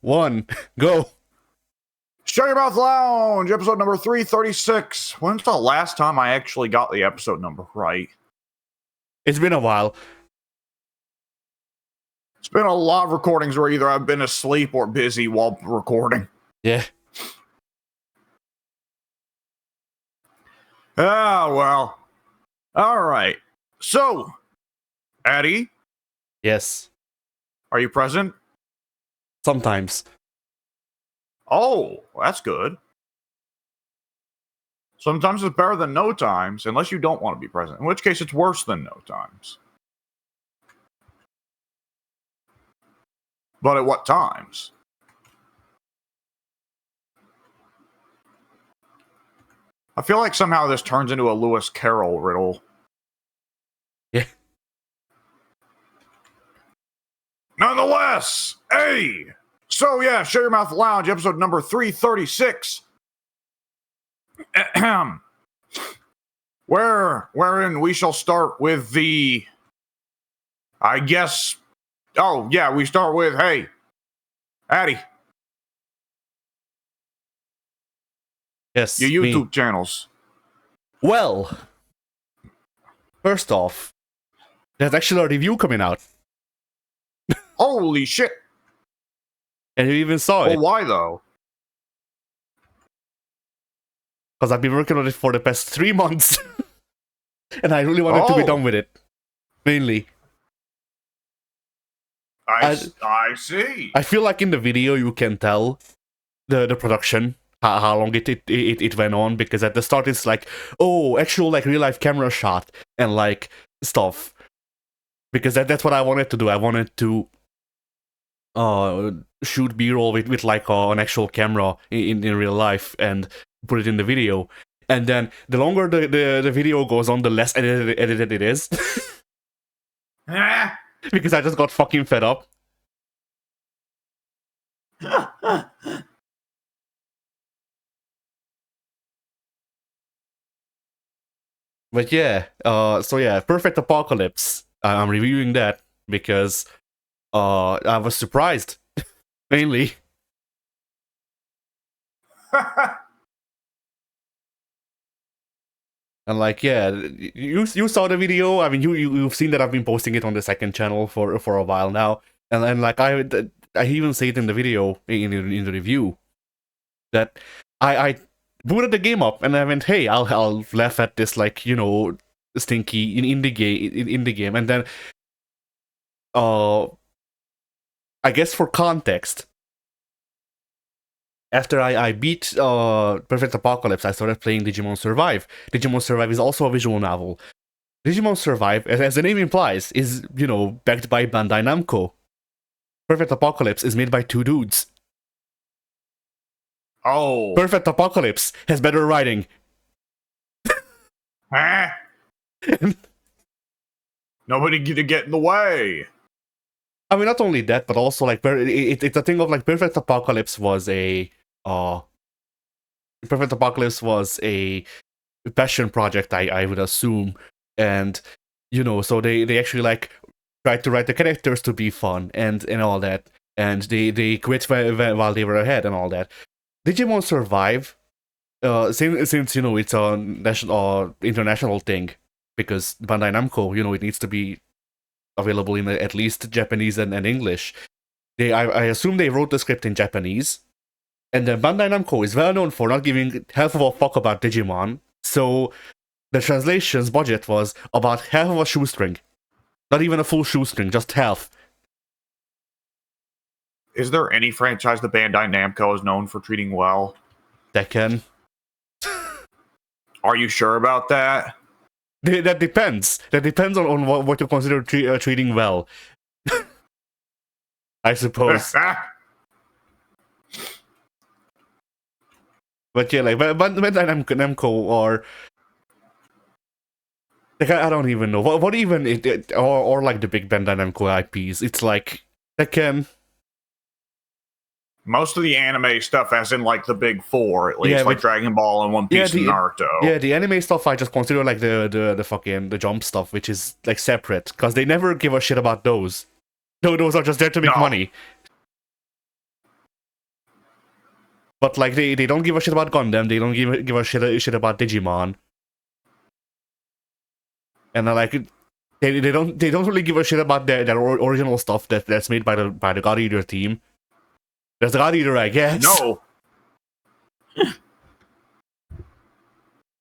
1, go. Shut Your Mouth Lounge, episode number 336. When's the last time I actually got the episode number right? It's been a while. It's been a lot of recordings where either I've been asleep or busy while recording. Yeah. Ah, well. All right. So, Addy, Yes. are you present? Sometimes. Oh, that's good. Sometimes it's better than no times, unless you don't want to be present, in which case it's worse than no times. But at what times? I feel like somehow this turns into a Lewis Carroll riddle. Yeah. Nonetheless, hey! So yeah, Shut Your Mouth Lounge, episode number 336. Ahem. Wherein we shall start with the... I guess... Oh, yeah, we start with, hey, Addy, Yes. your me. YouTube channels. Well, first off, there's actually a review coming out. Holy shit. And you even saw it. Well, why though? Because I've been working on it for the past 3 months. And I really wanted to be done with it. Mainly. I see. I feel like in the video you can tell the production, how long it went on, because at the start it's like, oh, actual like real life camera shot and like stuff. Because that's what I wanted to do. I wanted to shoot B-roll with like an actual camera in real life and put it in the video. And then the longer the video goes on, the less edited it is. Because I just got fucking fed up. But yeah, so yeah, Perfect Apocalypse. I'm reviewing that because I was surprised, mainly. And like, yeah, you saw the video. I mean, you've seen that I've been posting it on the second channel for a while now, and like I even say it in the video in the review that I booted the game up and I went, hey, I'll laugh at this, like, you know, stinky in the game, and then I guess for context, after I beat Perfect Apocalypse, I started playing Digimon Survive. Digimon Survive is also a visual novel. Digimon Survive, as the name implies, is, you know, backed by Bandai Namco. Perfect Apocalypse is made by 2 dudes. Oh. Perfect Apocalypse has better writing. Nobody to get in the way. I mean, not only that, but also like it's a thing of like Perfect Apocalypse was a passion project, I would assume, and you know, so they actually like tried to write the characters to be fun and all that, and they quit while they were ahead and all that. Digimon Survive, since you know it's a national international thing, because Bandai Namco, you know, it needs to be available in at least Japanese and English. I assume they wrote the script in Japanese, and then Bandai Namco is well known for not giving half of a fuck about Digimon, so the translation's budget was about half of a shoestring. Not even a full shoestring, just half. Is there any franchise that Bandai Namco is known for treating well? Tekken. Are you sure about that? That depends. That depends on what you consider treating well. I suppose. But yeah, like Bandai Namco or like, I don't even know what even or like the big Bandai Namco IPs. It's like Tekken. Most of the anime stuff, as in like the big 4, at least, like Dragon Ball and One Piece and Naruto. Yeah, the anime stuff I just consider like the fucking the Jump stuff, which is like separate, because they never give a shit about those. No, those are just there to make money. But like they don't give a shit about Gundam. They don't give a shit about Digimon. And like they don't really give a shit about their original stuff that's made by the God Eater team. There's the God Eater, I guess. No.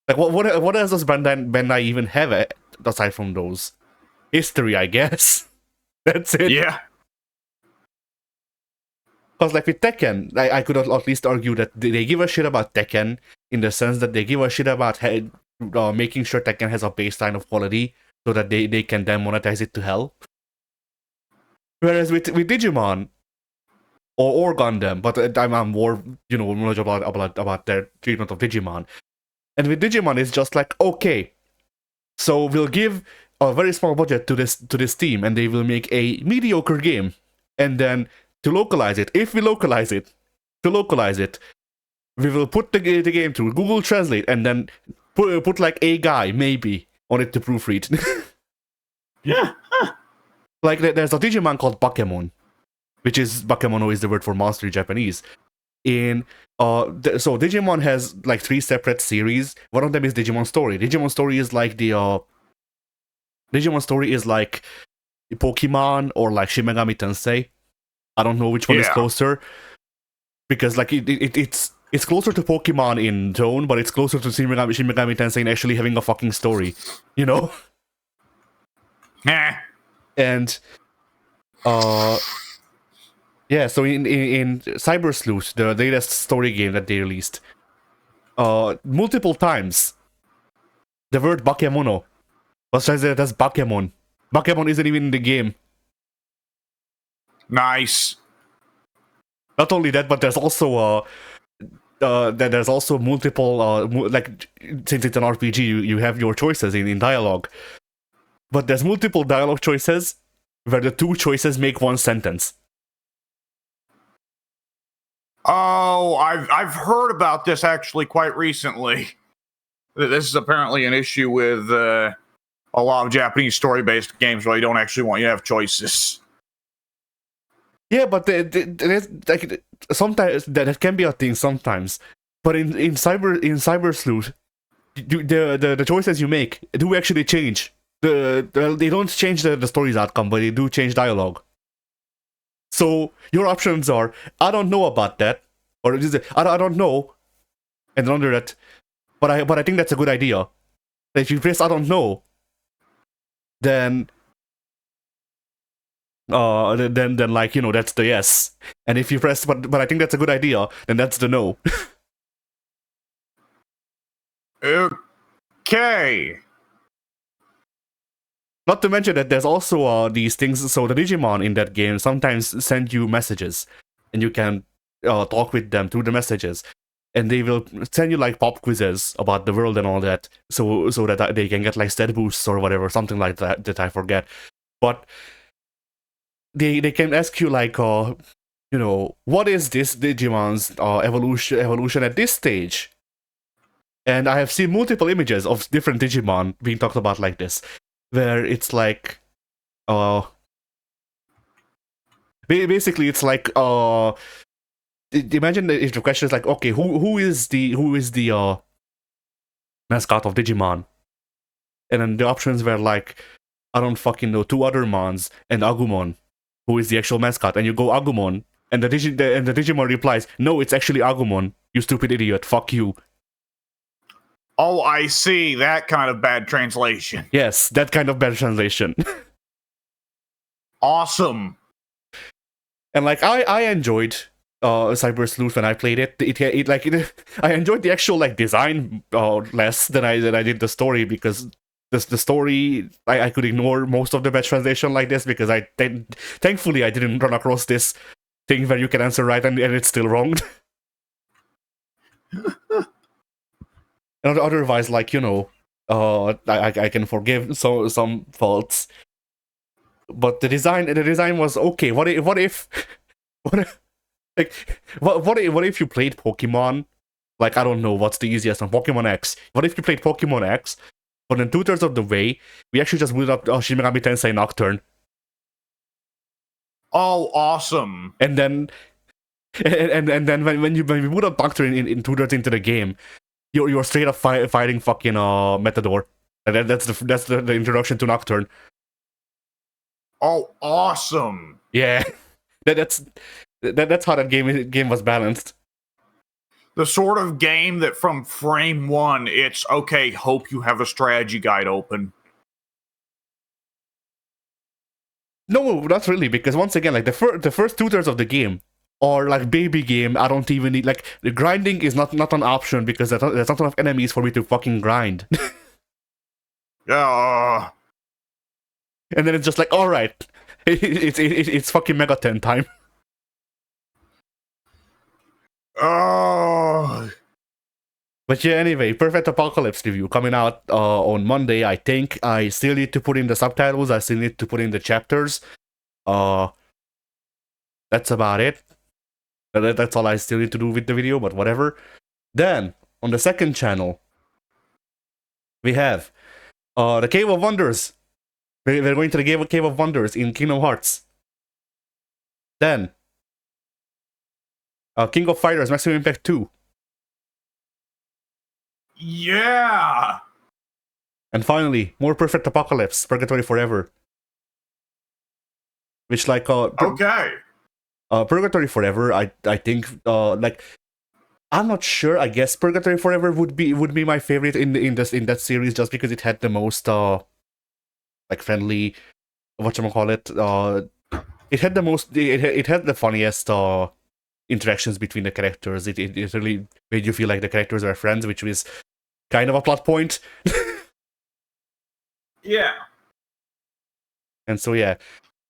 Like what else does Bandai even have aside from those? History, I guess. That's it. Yeah. Because like with Tekken, I could at least argue that they give a shit about Tekken in the sense that they give a shit about making sure Tekken has a baseline of quality so that they can then monetize it to hell. Whereas with Digimon or Gundam, but I'm more knowledgeable about their treatment of Digimon. And with Digimon, it's just like, okay, so we'll give a very small budget to this team, and they will make a mediocre game, and then to localize it, if we localize it, we will put the game through Google Translate, and then put like a guy maybe on it to proofread. Yeah. Like there's a Digimon called Bakemon, which is Bakemono is the word for monster in Japanese. So Digimon has like 3 separate series. One of them is Digimon Story. Digimon Story is like Pokemon or like Shin Megami Tensei. I don't know which one is closer, because like it's closer to Pokemon in tone, but it's closer to Shin Megami Tensei in actually having a fucking story, you know? And yeah, so in Cyber Sleuth, the latest story game that they released, multiple times the word Bakemono was translated as Bakemon. Bakemon isn't even in the game. Nice. Not only that, but there's also multiple like, since it's an RPG, you have your choices in dialogue. But there's multiple dialogue choices where the 2 choices make 1 sentence. Oh, I've heard about this actually quite recently. This is apparently an issue with a lot of Japanese story-based games where they don't actually want you to have choices. Yeah, but like sometimes that can be a thing sometimes. But in Cyber Sleuth, the choices you make do actually change. They don't change the story's outcome, but they do change dialogue. So your options are, I don't know about that, or I don't know, and under that, but I think that's a good idea. If you press I don't know, then like, that's the yes. And if you press but I think that's a good idea, then that's the no. Okay. Not to mention that there's also these things. So the Digimon in that game sometimes send you messages, and you can talk with them through the messages, and they will send you like pop quizzes about the world and all that, so that they can get like stat boosts or whatever, something like that I forget. But they can ask you like, what is this Digimon's evolution at this stage? And I have seen multiple images of different Digimon being talked about like this, where it's like, basically it's like, imagine if the question is like, okay, who is the mascot of Digimon? And then the options were like, I don't fucking know, 2 other Mons and Agumon, who is the actual mascot, and you go Agumon, and the Digimon replies, no, it's actually Agumon, you stupid idiot, fuck you. Oh, I see. That kind of bad translation. Yes, that kind of bad translation. Awesome. And like I enjoyed Cyber Sleuth when I played it. I enjoyed the actual like design less than I did the story, because the story I could ignore most of the bad translation like this, because thankfully I didn't run across this thing where you can answer right and it's still wrong. And otherwise, like, I can forgive some faults, but the design was okay. What if you played Pokemon? Like, I don't know what's the easiest one, Pokemon X. What if you played Pokemon X, but then 2/3 of the way we actually just moved up Shin Megami Tensei Nocturne? Oh, awesome! And then And then when you put a doctor in 2 thirds into the game, you're straight up fighting fucking Metador. And that's the introduction to Nocturne. Oh, awesome! Yeah, that's how that game was balanced. The sort of game that from frame one, it's okay. Hope you have a strategy guide open. No, not really, because once again, like the first 2 thirds of the game are like baby game. I don't even need, like, the grinding is not an option because there's not enough enemies for me to fucking grind. Yeah. And then it's just like, all right, it's fucking Mega 10 time. Oh. But yeah, anyway, Perfect Apocalypse review coming out on Monday, I think. I still need to put in the subtitles. I still need to put in the chapters. That's about it. That's all I still need to do with the video, but whatever. Then, on the second channel, we have the Cave of Wonders. We're going to the Cave of Wonders in Kingdom Hearts. Then, King of Fighters Maximum Impact 2. Yeah. And finally, more Perfect Apocalypse, Purgatory Forever. Which, like, Okay. Purgatory Forever, I think, like, I'm not sure. I guess Purgatory Forever would be my favorite in that series, just because it had the most like friendly, whatchamacallit, it had the most, it had the funniest interactions between the characters. It really made you feel like the characters are friends, which was kind of a plot point. Yeah. And so yeah,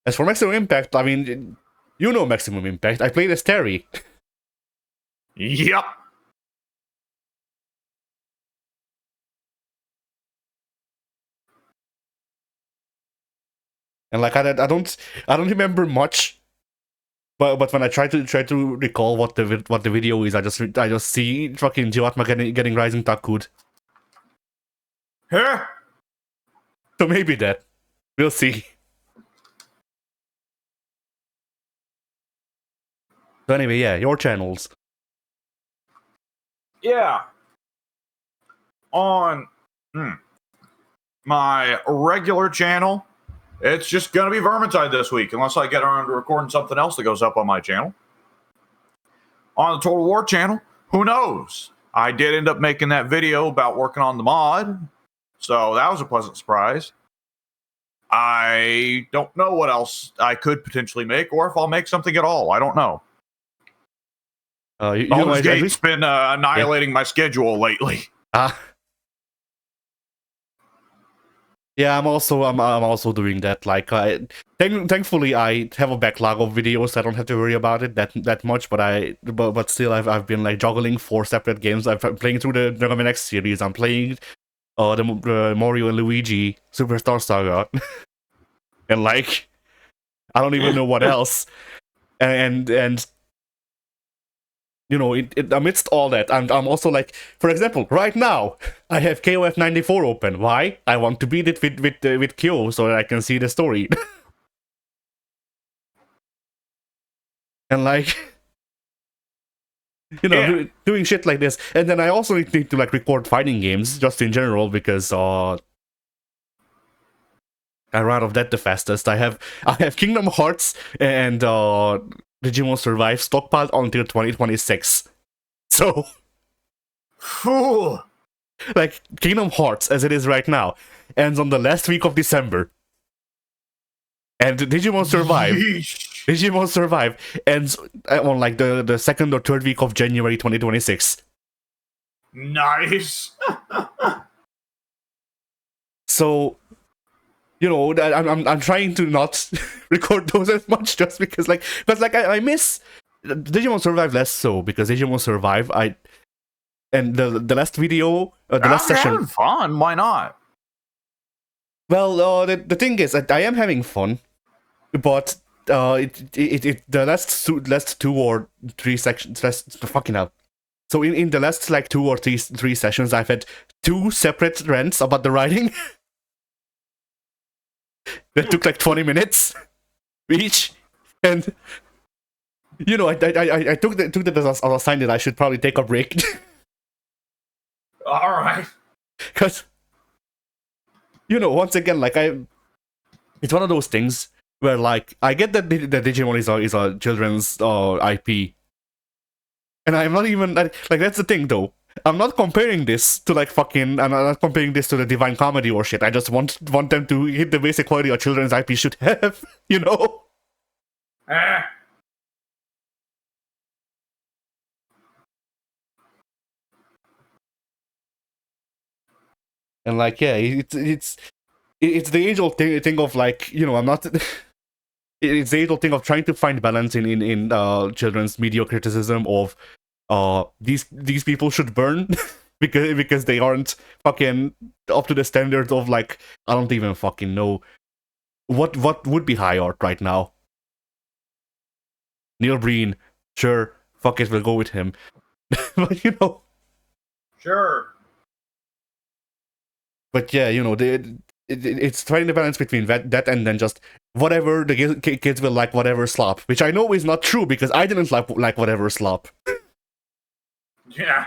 as for Maximum Impact, I mean, you know Maximum Impact. I played as Terry. Yep. And like I don't remember much, but when I try to recall what the video is, I just see fucking Jivatma getting Rising Takud. Huh? So maybe that. We'll see. So anyway, yeah, your channels. Yeah. On my regular channel, it's just going to be Vermintide this week, unless I get around to recording something else that goes up on my channel. On the Total War channel, who knows? I did end up making that video about working on the mod, so that was a pleasant surprise. I don't know what else I could potentially make, or if I'll make something at all. I don't know. Baldur's Gate's been annihilating my schedule lately. Yeah, I'm also doing that. Like, thankfully, I have a backlog of videos. So I don't have to worry about it that much. But still, I've been like juggling 4 separate games. I'm playing through the Mega Man X series. I'm playing the Mario and Luigi Superstar Saga, and like, I don't even know what else. And you know, amidst all that, I'm also like, for example, right now I have KOF 94 open. Why? I want to beat it with Kyo so that I can see the story. And like, you know, doing shit like this. And then I also need to like record fighting games just in general because I ran out of that the fastest. I have Kingdom Hearts and Digimon Survive stockpiled until 2026. So, like, Kingdom Hearts, as it is right now, ends on the last week of December. And Digimon Survive ends on, like, the second or third week of January 2026. Nice. So, you know, I'm trying to not record those as much just because, like, I miss Digimon Survive less so, because Digimon Survive, and the last video, the last session. Having fun. Why not? Well, the thing is, I am having fun, but the last 2 or 3 sections, fucking hell. So in the last like 2 or 3 sessions, I've had 2 separate rants about the writing. That took like 20 minutes each, and You know, I took that as a sign that I should probably take a break. All right. Because, you know, once again, like, it's one of those things where, like, I get that that Digimon is a children's IP, and I'm not even like that's the thing though. I'm not comparing this to like fucking. I'm not comparing this to the Divine Comedy or shit. I just want them to hit the basic quality a children's IP should have. You know. Ah. And like, yeah, it's the age-old thing of like, you know, I'm not. It's the age-old thing of trying to find balance in children's media criticism of these people should burn because they aren't fucking up to the standards of like I don't even fucking know what would be high art right now. Neil Breen, sure, fuck it, we'll go with him. But you know, Sure. but yeah, you know, it's trying to balance between that and then just whatever the kids will like, whatever slop, which I know is not true because I didn't like whatever slop. Yeah.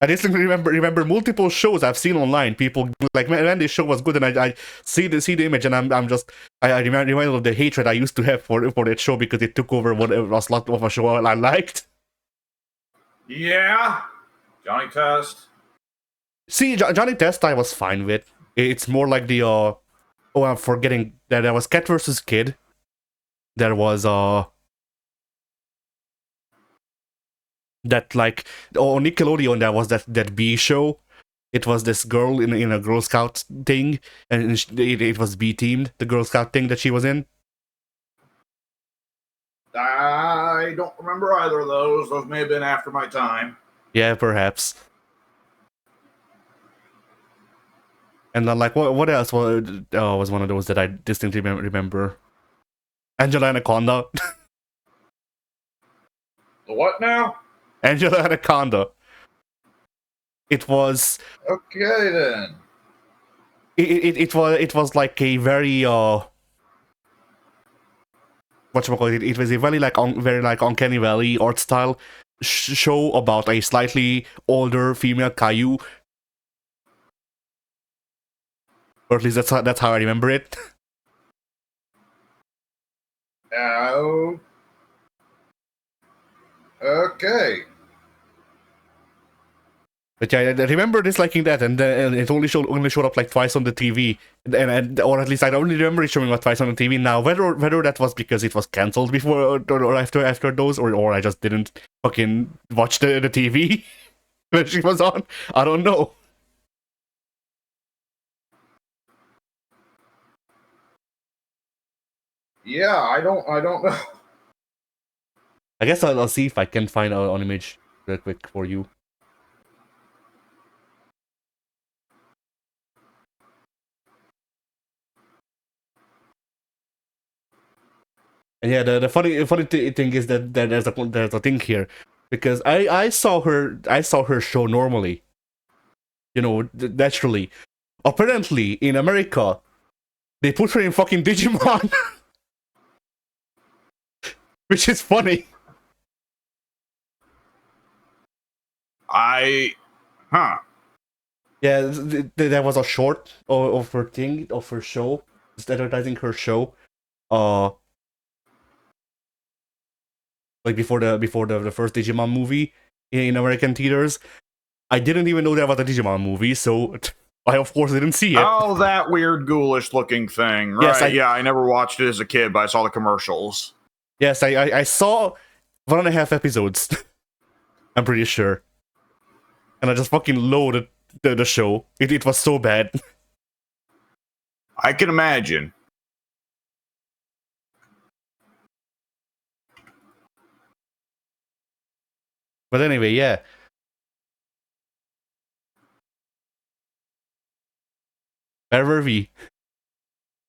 I distinctly remember multiple shows I've seen online. People like, man, this show was good, and I see the image, and I'm just I reminded of the hatred I used to have for that show because it took over what a slot of a show I liked. Yeah. Johnny Test. See, Johnny Test I was fine with. It's more like the oh, I'm forgetting that there was Cat versus Kid. There was that like Nickelodeon. There was that B show. It was this girl in a Girl Scout thing, and it was B teamed, the Girl Scout thing that she was in. I don't remember either of those. Those may have been after my time. Yeah, perhaps. And then, like, what else was one of those that I distinctly remember? Angela Anaconda. The what now? Angela Anaconda. It was. Okay then. It was like a very whatchamacallit, it was a very like uncanny valley art style show about a slightly older female Caillou, or at least that's how I remember it. Oh. Okay. But yeah, I remember disliking that, and it only showed up like twice on the TV, and or at least I only remember it showing up twice on the TV. Now, whether that was because it was cancelled before or after those, or I just didn't fucking watch the TV when she was on, I don't know. Yeah, I don't know. I guess I'll see if I can find an image real quick for you. And yeah, the funny thing is that there's a thing here, because I saw her show normally, you know, naturally. Apparently, in America, they put her in fucking Digimon, which is funny. Huh. Yeah, there was a short of her thing, of her show, just advertising her show, uh, like before the first Digimon movie in American theaters. I didn't even know there was a Digimon movie, so I of course didn't see it. Oh, that weird ghoulish looking thing. Right. Yes, yeah, I never watched it as a kid, but I saw the commercials. Yes, I saw 1.5 episodes. I'm pretty sure. And I just fucking loaded the show. It was so bad. I can imagine. But anyway, yeah. Where were we?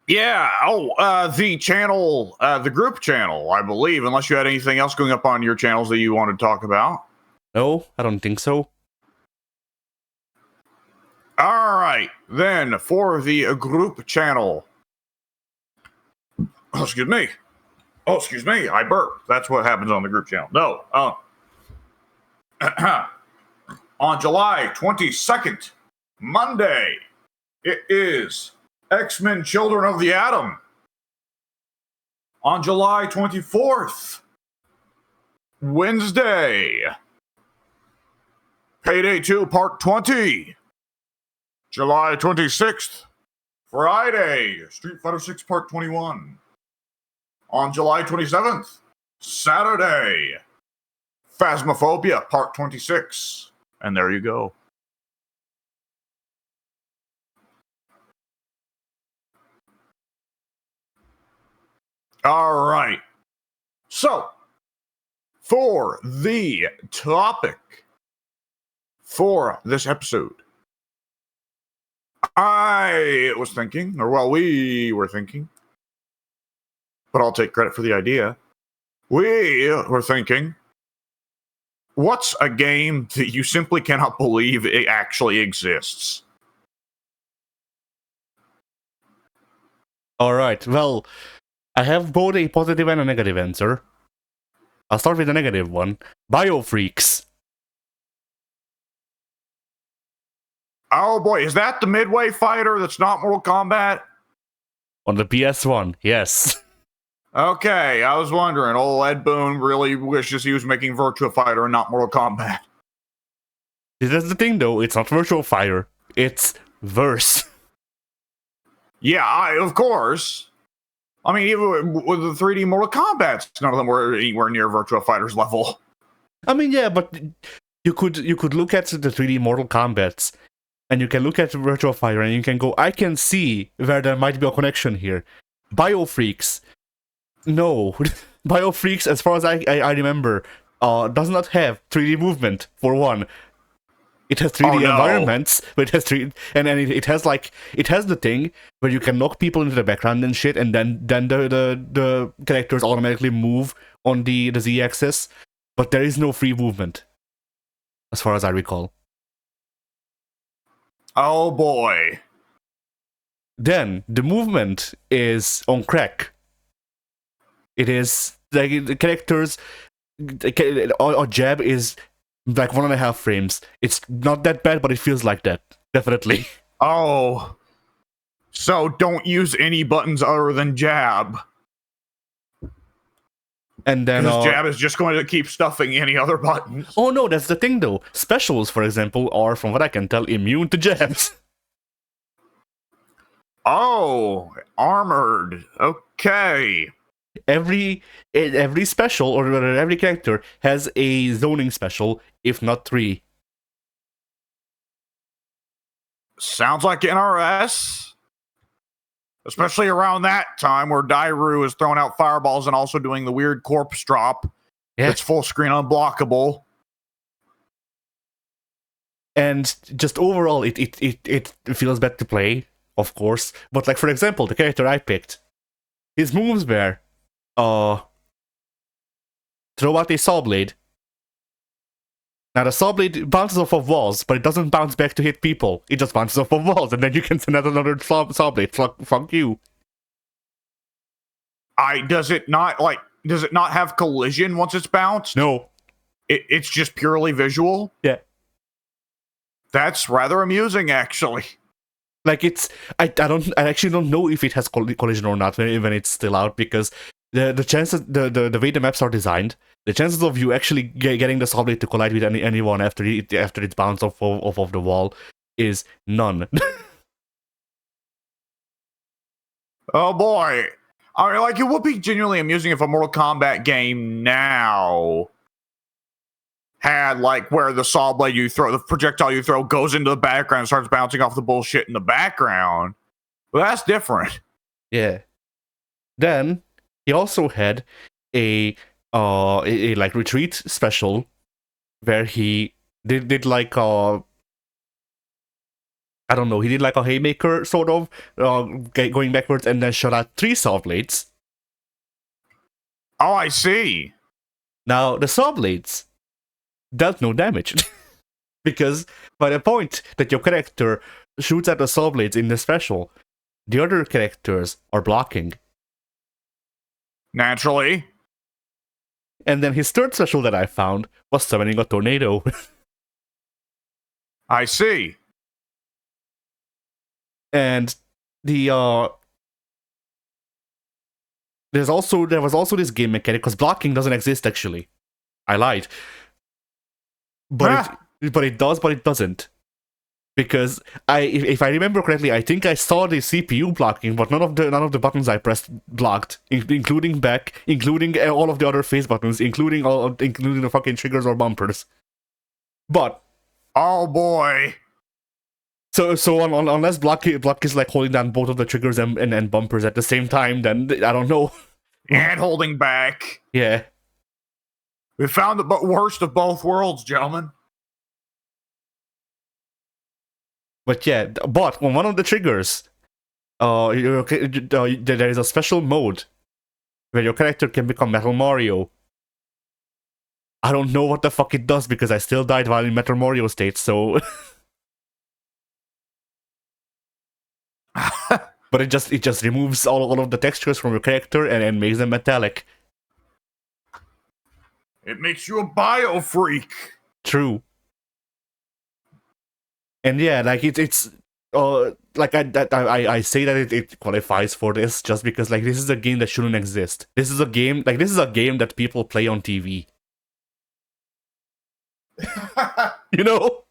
Yeah. Oh, the channel, the group channel, I believe, unless you had anything else going up on your channels that you wanted to talk about. No, I don't think so. All right. Then for the group channel. Oh, excuse me. Oh, excuse me, I burped. That's what happens on the group channel. No. On July 22nd, Monday, it is X-Men Children of the Atom. On July 24th, Wednesday, Payday 2 Part 20. July 26th, Friday, Street Fighter 6 Part 21. On July 27th, Saturday, Phasmophobia Part 26. And there you go. All right. So, for the topic for this episode, we were thinking, but I'll take credit for the idea. We were thinking, what's a game that you simply cannot believe it actually exists? All right. Well, I have both a positive and a negative answer. I'll start with the negative one. Biofreaks. Oh boy, is that the Midway fighter that's not Mortal Kombat? On the PS1, yes. Okay, I was wondering. Old Ed Boon really wishes he was making Virtua Fighter and not Mortal Kombat. That's the thing, though. It's not Virtual Fire. It's Verse. Yeah, of course. I mean, even with the 3D Mortal Kombats, none of them were anywhere near Virtua Fighter's level. I mean, yeah, but you could look at the 3D Mortal Kombats, and you can look at Virtual Fire, and you can go, I can see where there might be a connection here. Biofreaks. No. Biofreaks, as far as I remember, does not have 3D movement, for one. It has 3D environments, but it has 3D, and then it has the thing where you can knock people into the background and shit, and then the characters automatically move on the Z-axis, but there is no free movement, as far as I recall. Oh boy. Then the movement is on crack. It is like the characters, or jab is like 1.5 frames. It's not that bad, but it feels like that. Definitely. Oh. So don't use any buttons other than jab. And then jab is just going to keep stuffing any other buttons. Oh no, that's the thing though. Specials, for example, are, from what I can tell, immune to jabs. Oh, armored. Okay. Every special, or every character, has a zoning special, if not 3. Sounds like NRS. Especially around that time where Dairu is throwing out fireballs and also doing the weird corpse drop. Yeah. It's full screen unblockable. And just overall, it feels better to play, of course. But like, for example, the character I picked, his moves were throw out a saw blade. Now the saw blade bounces off of walls, but it doesn't bounce back to hit people. It just bounces off of walls, and then you can send out another saw blade. Fuck you. Does it not have collision once it's bounced? No. It's just purely visual? Yeah. That's rather amusing, actually. Like, I actually don't know if it has collision or not when it's still out, because the chances, the way the maps are designed, the chances of you actually getting the saw blade to collide with anyone after it's bounced off of the wall is none. Oh boy. I mean, like, it would be genuinely amusing if a Mortal Kombat game now had, like, where the saw blade you throw, the projectile you throw goes into the background and starts bouncing off the bullshit in the background. But that's different. Yeah. Then he also had a like retreat special where he did like I don't know, he did like a haymaker sort of going backwards, and then shot out 3 saw blades. Oh, I see. Now the saw blades dealt no damage because by the point that your character shoots at the saw blades in the special, the other characters are blocking. Naturally. And then his third special that I found was summoning a tornado. I see. And the there was also this game mechanic, because blocking doesn't exist actually. I lied. But it does, but it doesn't. Because if I remember correctly, I think I saw the CPU blocking, but none of the buttons I pressed blocked, including back, including all of the other face buttons, including the fucking triggers or bumpers. But oh boy. So unless block is like holding down both of the triggers and bumpers at the same time, then I don't know. And holding back. Yeah. We found the worst of both worlds, gentlemen. But yeah, but on one of the triggers, there is a special mode where your character can become Metal Mario. I don't know what the fuck it does because I still died while in Metal Mario state, so... But it just removes all of the textures from your character and makes them metallic. It makes you a bio freak. True. And yeah, like it's like I say that it qualifies for this just because like this is a game that shouldn't exist. This is a game that people play on TV. You know?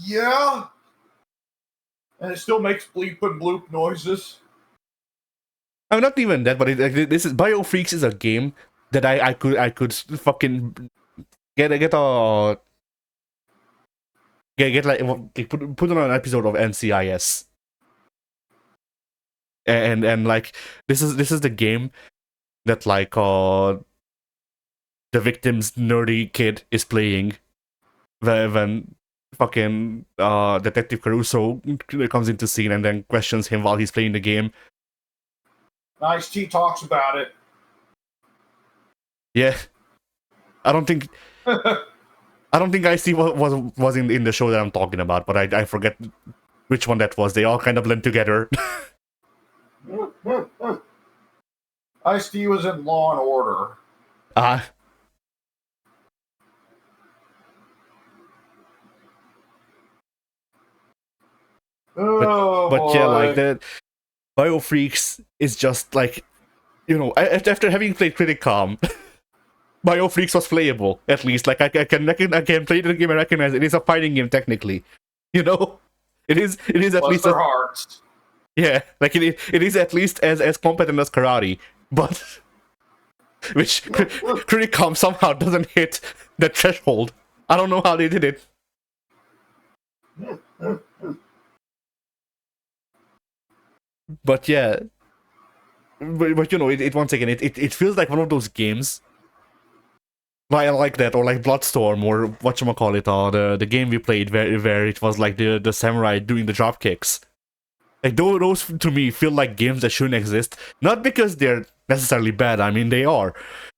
Yeah. And it still makes bleep and bloop noises. I'm not even that, but this is BioFreaks is a game that I could fucking get like put on an episode of NCIS. And like this is the game that like the victim's nerdy kid is playing when fucking Detective Caruso comes into scene and then questions him while he's playing the game. Ice-T talks about it. Yeah. I don't think Ice-T was in the show that I'm talking about, but I forget which one that was. They all kind of blend together. Ice-T was in Law and Order. But yeah, like the BioFreaks is just like, you know, after having played Criticom, BioFreaks was playable at least. Like I can play the game and recognize it is a fighting game technically. You know, it is at Bless least their hearts. Yeah, like it is at least as competent as karate, but which Criticom somehow doesn't hit the threshold. I don't know how they did it. But yeah, but you know, it once again, it feels like one of those games, like that, or like Bloodstorm, or whatchamacallit, or the game we played where it was like the samurai doing the drop kicks. Like those to me feel like games that shouldn't exist. Not because they're necessarily bad, I mean they are,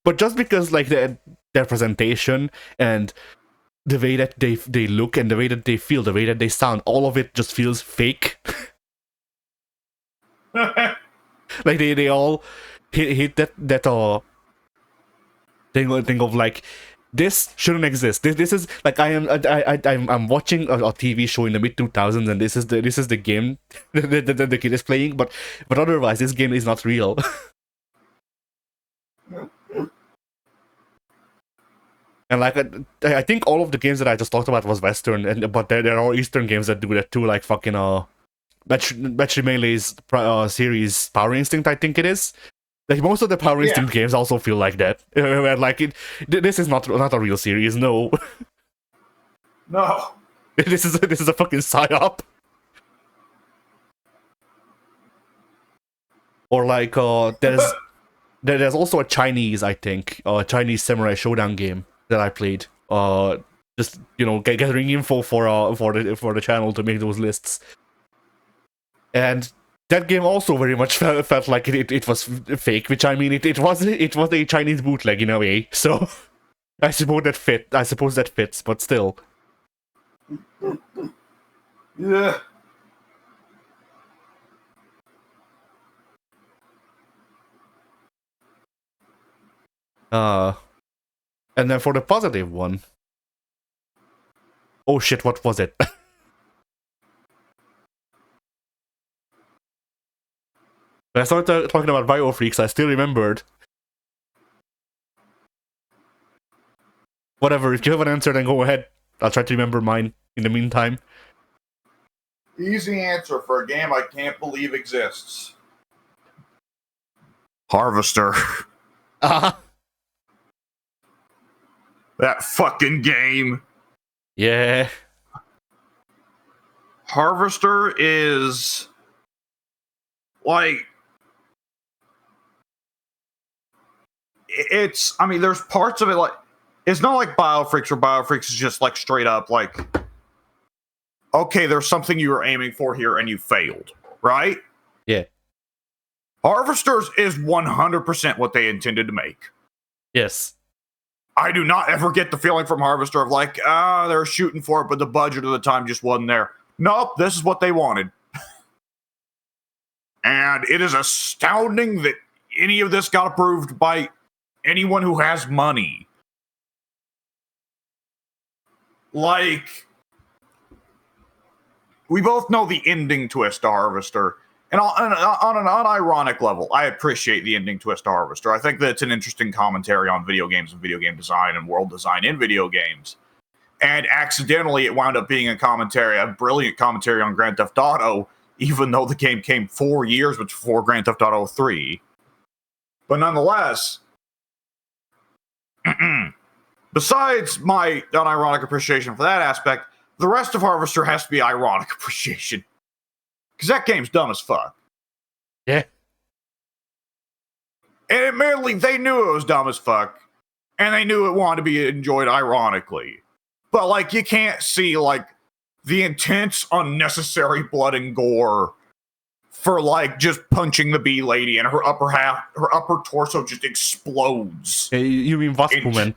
but just because like their presentation and the way that they look and the way that they feel, the way that they sound, all of it just feels fake. Like they all hit that thing of like, this shouldn't exist. This is like I'm watching a TV show in the mid 2000s, and this is the game that the kid is playing. But otherwise, this game is not real. And like I think all of the games that I just talked about was Western, but there are Eastern games that do that too, like fucking Battery Melee's series Power Instinct, I think it is. Like most of the Power Instinct games also feel like that. Where like this is not a real series, no. No. This is a fucking psyop. Or like there's also a Chinese, I think, Chinese Samurai Showdown game that I played. Just, you know, gathering info for the channel to make those lists. And that game also very much felt like it was fake, which I mean it was a Chinese bootleg in a way. So I suppose that fits, but still. Yeah. And then for the positive one, oh shit, what was it? When I started talking about Biofreaks, I still remembered. Whatever, if you have an answer, then go ahead. I'll try to remember mine in the meantime. Easy answer for a game I can't believe exists. Harvester. That fucking game. Yeah. Harvester is like I mean, there's parts of it like it's not like Biofreaks or Biofreaks is just like straight up like okay, there's something you were aiming for here and you failed, right? Yeah. Harvesters is 100% what they intended to make. Yes. I do not ever get the feeling from Harvester of like, they're shooting for it, but the budget of the time just wasn't there. Nope, this is what they wanted. And it is astounding that any of this got approved by anyone who has money. Like, we both know the ending twist to Harvester. And on an unironic level, I appreciate the ending twist to Harvester. I think that it's an interesting commentary on video games and video game design and world design in video games. And accidentally, it wound up being a brilliant commentary on Grand Theft Auto, even though the game came 4 years before Grand Theft Auto 3. But nonetheless, besides my unironic appreciation for that aspect, the rest of Harvester has to be ironic appreciation. Because that game's dumb as fuck. Yeah. And admittedly, they knew it was dumb as fuck. And they knew it wanted to be enjoyed ironically. But, like, you can't see, like, the intense, unnecessary blood and gore for, like, just punching the bee lady and her upper torso just explodes. You mean Waspwoman.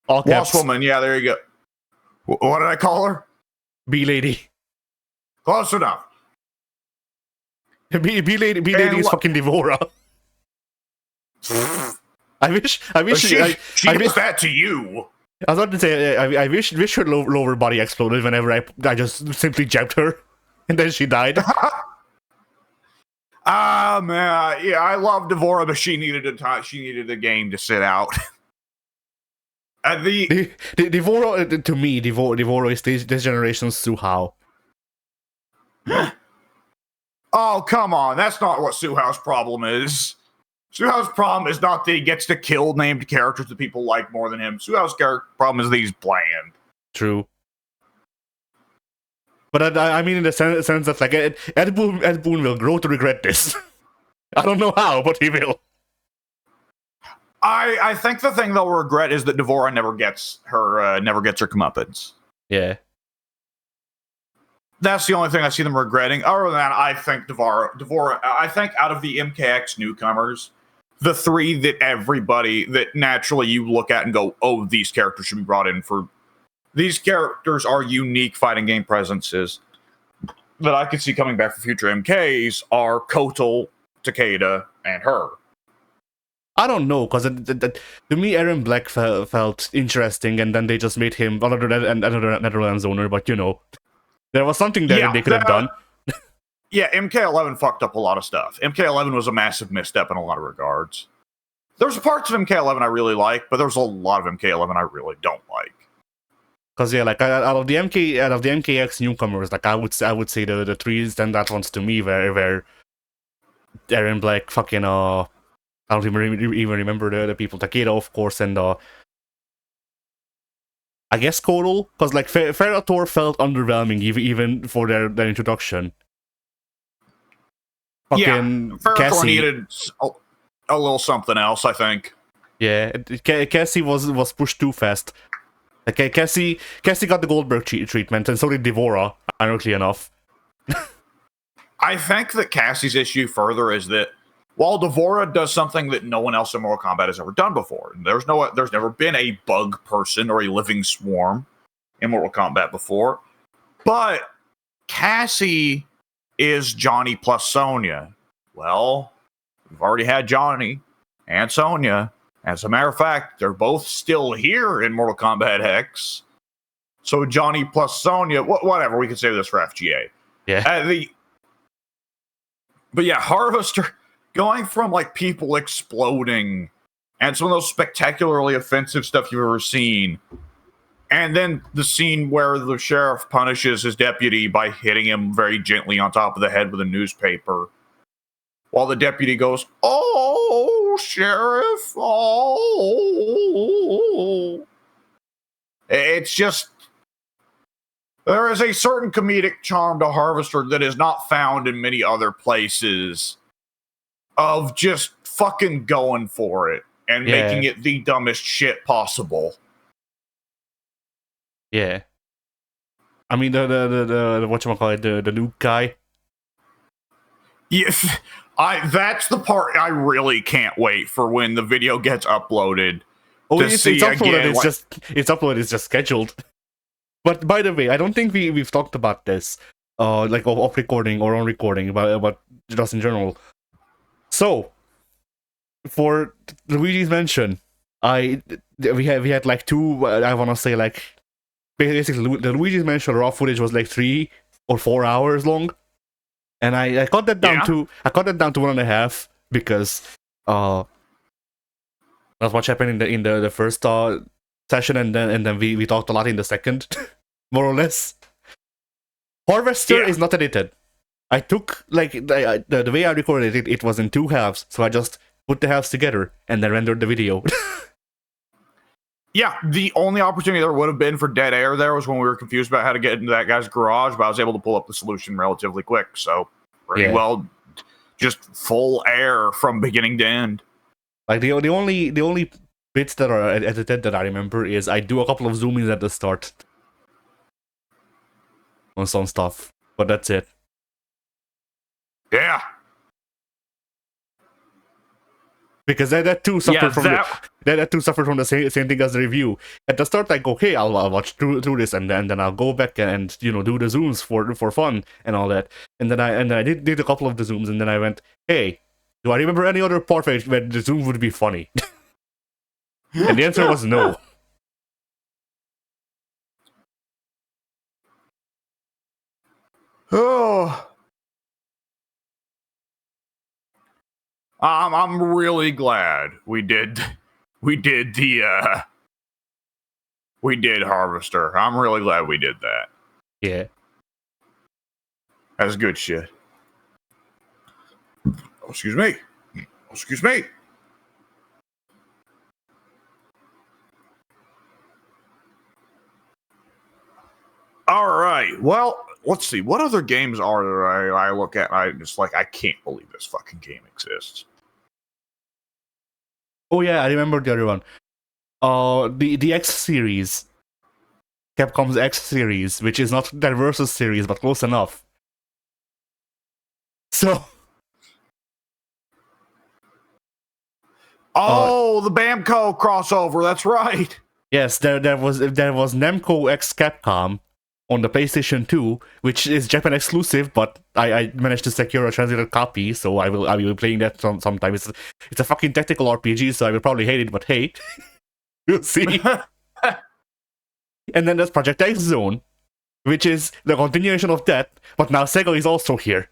All caps. Waspwoman, yeah, there you go. What did I call her? Bee lady. Close enough. Bee lady is fucking Devora. I wish she does that to you. I was about to say, I wish her lower body exploded whenever I just simply jabbed her, and then she died. Man, yeah, I love Devora, but she needed a game to sit out. Devora, to me, Devora is this generation's Suhao. Oh, come on. That's not what Suhao's problem is. Suhao's problem is not that he gets to kill named characters that people like more than him. Suhao's problem is that he's bland. True. But I mean in the sense that like Ed Boon will grow to regret this. I don't know how, but he will. I think the thing they'll regret is that Devora never gets her comeuppance. Yeah. That's the only thing I see them regretting. Other than that, I think Devora, I think out of the MKX newcomers, the three that naturally you look at and go, oh, these characters should be brought in for. These characters are unique fighting game presences that I could see coming back for future MKs are Kotal, Takeda, and her. I don't know, because to me, Aaron Black felt interesting, and then they just made him another Netherlands owner, but you know. There was something there they could have done. Yeah, MK11 fucked up a lot of stuff. MK11 was a massive misstep in a lot of regards. There's parts of MK11 I really like, but there's a lot of MK11 I really don't like. Because yeah, like out of the MKX newcomers, like I would say the three stand out ones to me where Aaron Black fucking I don't even remember the people. Takeda, of course, and I guess Kotal, because like Ferrator felt underwhelming even for their introduction. Fucking Ferrator needed a little something else, I think. Yeah, Cassie was pushed too fast. Like Cassie got the Goldberg treatment, and so did Devora, ironically enough. I think that Cassie's issue further is that while Devora does something that no one else in Mortal Kombat has ever done before, there's never been a bug person or a living swarm in Mortal Kombat before, but Cassie is Johnny plus Sonya. Well, we've already had Johnny and Sonya. As a matter of fact, they're both still here in Mortal Kombat X. So Johnny plus Sonya, whatever, we can save this for FGA. Yeah. But yeah, Harvester, going from like people exploding and some of those spectacularly offensive stuff you've ever seen, and then the scene where the sheriff punishes his deputy by hitting him very gently on top of the head with a newspaper, while the deputy goes, "Oh, sheriff, oh." It's just, there is a certain comedic charm to Harvester that is not found in many other places, of just fucking going for it and making it the dumbest shit possible. Yeah. I mean, the whatchamacallit, the nuke guy. Yes, that's the part I really can't wait for when the video gets uploaded. Oh, it's uploaded. Again, it's uploaded. It's just scheduled. But by the way, I don't think we've talked about this, like off recording or on recording, but just in general. So, for Luigi's Mansion, we had like two. I want to say like basically the Luigi's Mansion raw footage was like 3 or 4 hours long, and I cut that down to 1.5 because that's what happened in the first session, and then we talked a lot in the second, more or less. Harvester is not edited. I took like the way I recorded it. It was in 2 halves, so I just put the halves together and then rendered the video. Yeah, the only opportunity there would have been for dead air there was when we were confused about how to get into that guy's garage, but I was able to pull up the solution relatively quick. So pretty well, just full air from beginning to end. Like the only bits that are edited that I remember is I do a couple of zoom ins at the start on some stuff, but that's it. Yeah. Because that too suffered from the same thing as the review. At the start, I go, okay, I'll watch through this, and then I'll go back and do the zooms for fun and all that. And then I did a couple of the zooms, and then I went, hey, do I remember any other part where the zoom would be funny? And the answer was no. Oh. I'm really glad we did Harvester. I'm really glad we did that. Yeah. That's good shit. Oh, excuse me. Excuse me. All right. Well, let's see. What other games are there I look at and I just like, I can't believe this fucking game exists. Oh yeah, I remember the other one. The X series. Capcom's X series, which is not their Versus series, but close enough. So... Oh, the Bamco crossover, that's right. Yes, there was Namco X Capcom on the PlayStation 2, which is Japan exclusive, but I managed to secure a translated copy, so I will be playing that sometime. It's a fucking tactical RPG, so I will probably hate it, but hey, you'll see. And then there's Project X Zone, which is the continuation of that, but now Sega is also here.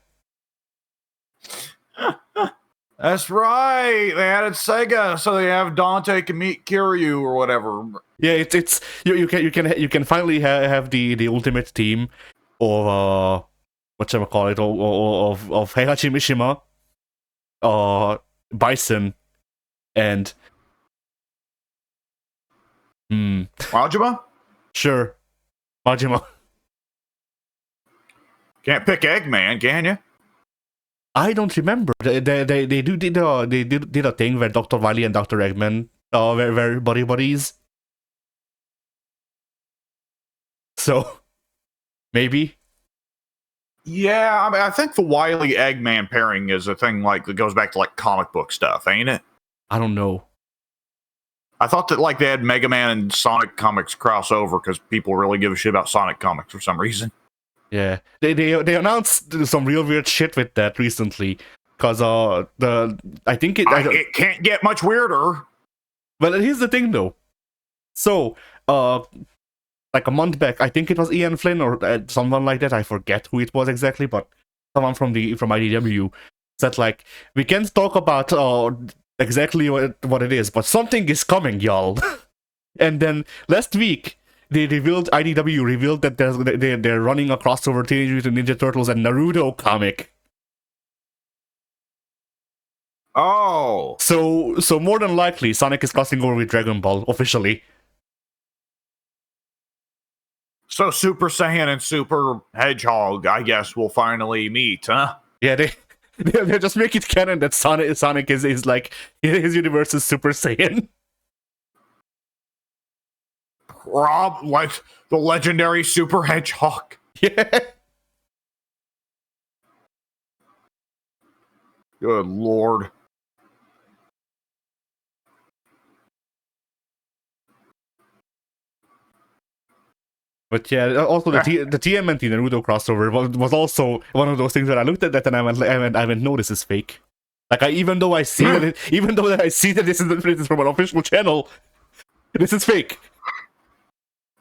That's right. They added Sega, so they have Dante can meet Kiryu or whatever. Yeah, it's you can finally have the ultimate team of whatchamacallit of Heihachi Mishima, Bison, and Majima? Sure, Majima. Can't pick Eggman, can you? I don't remember. They did a thing where Dr. Wily and Dr. Eggman were buddies. So maybe. Yeah, I mean, I think the Wily Eggman pairing is a thing like that goes back to like comic book stuff, ain't it? I don't know. I thought that like they had Mega Man and Sonic comics crossover because people really give a shit about Sonic comics for some reason. Yeah, they announced some real weird shit with that recently, cause it can't get much weirder. But here's the thing, though. So, like a month back, I think it was Ian Flynn or someone like that. I forget who it was exactly, but someone from IDW said like, we can't talk about exactly what it is, but something is coming, y'all. And then last week, IDW revealed that they're running a crossover Teenage Mutant Ninja Turtles and Naruto comic. Oh. So more than likely, Sonic is crossing over with Dragon Ball officially. So Super Saiyan and Super Hedgehog, I guess, will finally meet, huh? Yeah, they just make it canon that Sonic is like his universe is Super Saiyan. Like the legendary Super Hedgehog. Yeah. Good lord. But yeah, also the TMNT Naruto crossover was also one of those things that I looked at that and I went, no, this is fake. Like even though I see that I see that this is from an official channel, this is fake.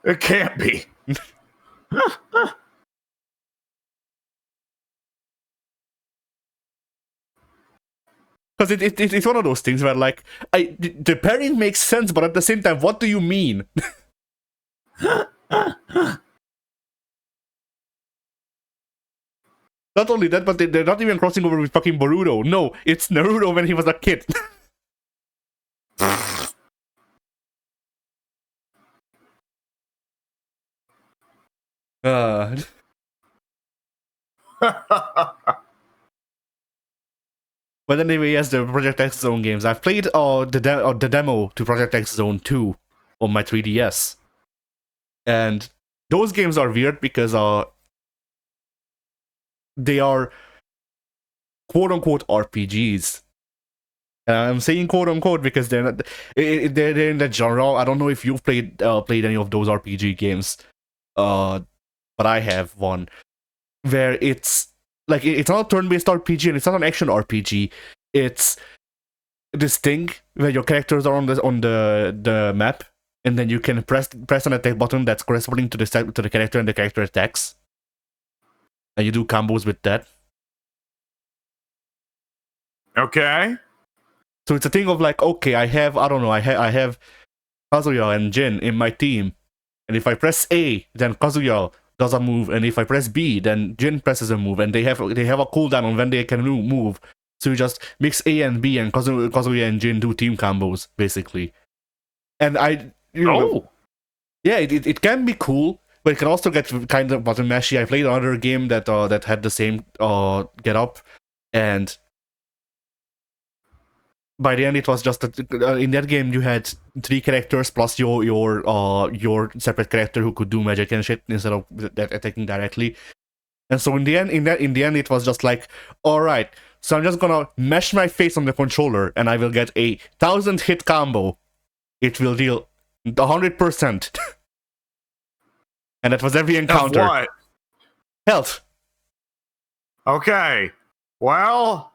It can't be. Because it's one of those things where like the pairing makes sense, but at the same time, what do you mean? Not only that, but they're not even crossing over with fucking Boruto. No, it's Naruto when he was a kid. But anyway, yes, the Project X Zone games. I've played the demo to Project X Zone 2 on my 3DS. And those games are weird because they are quote-unquote RPGs. I'm saying quote-unquote because they're not, they're in that genre. I don't know if you've played any of those RPG games, but I have one where it's like it's not a turn-based RPG and it's not an action RPG. It's this thing where your characters are on the map, and then you can press an attack button that's corresponding to the character, and the character attacks, and you do combos with that. Okay. So it's a thing of like, okay, I have Kazuya and Jin in my team, and if I press A, then Kazuya does a move, and if I press B, then Jin presses a move, and they have a cooldown on when they can move. So you just mix A and B, and Kazuya and Jin do team combos basically. And yeah, it can be cool, but it can also get kind of button mashy. I played another game that had the same get up, and by the end it was just that in that game you had 3 characters plus your separate character who could do magic and shit instead of attacking directly. And so in the end it was just like, all right, so I'm just gonna mash my face on the controller and I will get a 1000 hit combo. It will deal 100%. And that was every encounter. Of what? Health. Okay. Well,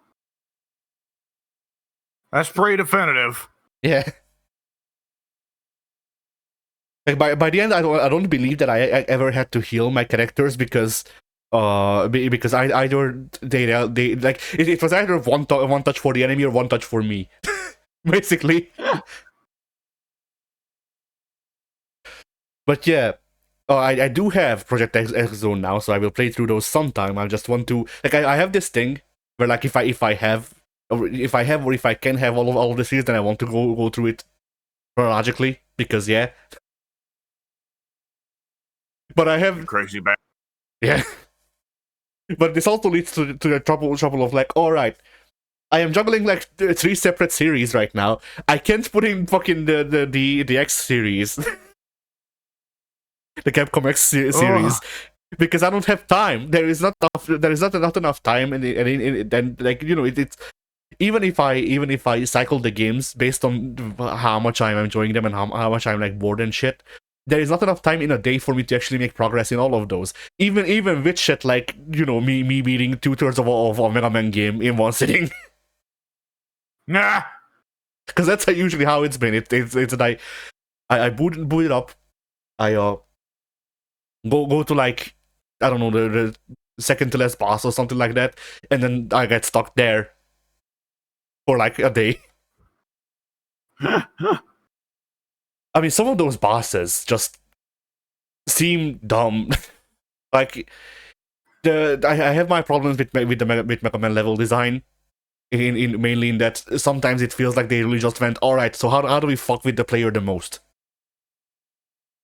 that's pretty definitive. Yeah. Like by the end, I don't believe that I ever had to heal my characters because either they like it was either one touch for the enemy or one touch for me, basically. But yeah, I do have Project X Zone now, so I will play through those sometime. I just want to like I have this thing where like if I can have all of the series, then I want to go through it chronologically because yeah. But I have crazy bad. Yeah. But this also leads to the trouble of like, all right, I am juggling like 3 separate series right now. I can't put in fucking the X series, the Capcom X series, because I don't have time. There is not enough time, and like you know it's even if I cycle the games based on how much I'm enjoying them and how much I'm like bored and shit. There is not enough time in a day for me to actually make progress in all of those. Even with shit like, you know, me beating 2/3 of a Mega Man game in one sitting. Nah. Because that's usually how it's been. It's that I boot it up. I go to like, I don't know, the second to last boss or something like that, and then I get stuck there for like a day. I mean, some of those bosses just seem dumb. Like I have my problems with Mega Man level design. In mainly in that sometimes it feels like they really just went, all right, so how do we fuck with the player the most?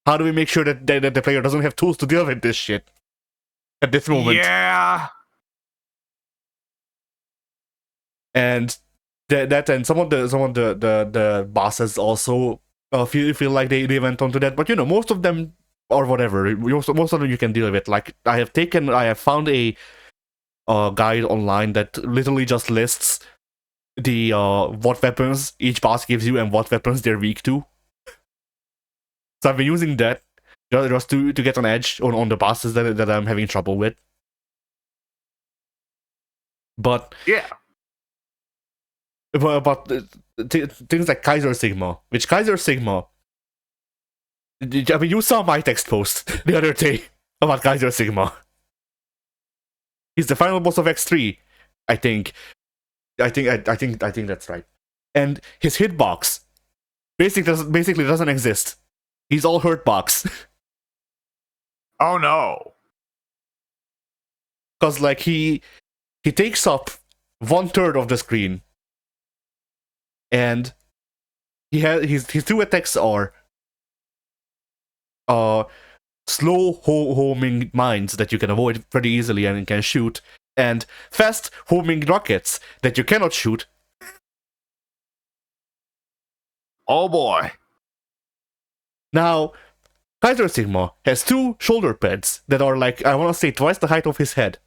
How do we make sure that the player doesn't have tools to deal with this shit at this moment? Yeah. And that and some of the bosses also feel like they went onto that, but most of them or whatever, most of them you can deal with. Like I have found a guide online that literally just lists the what weapons each boss gives you and what weapons they're weak to. So I've been using that just to get an edge on the bosses that I'm having trouble with. But yeah, things like Kaiser Sigma, which Kaiser Sigma, I mean, you saw my text post the other day about Kaiser Sigma. He's the final boss of X3, I think. I think that's right. And his hitbox basically doesn't exist. He's all hurt box. Oh no. Because like he takes up 1/3 of the screen. And his two attacks are slow homing mines that you can avoid pretty easily and can shoot, and fast homing rockets that you cannot shoot. Oh boy. Now, Kaiser Sigma has 2 shoulder pads that are like, I want to say, twice the height of his head.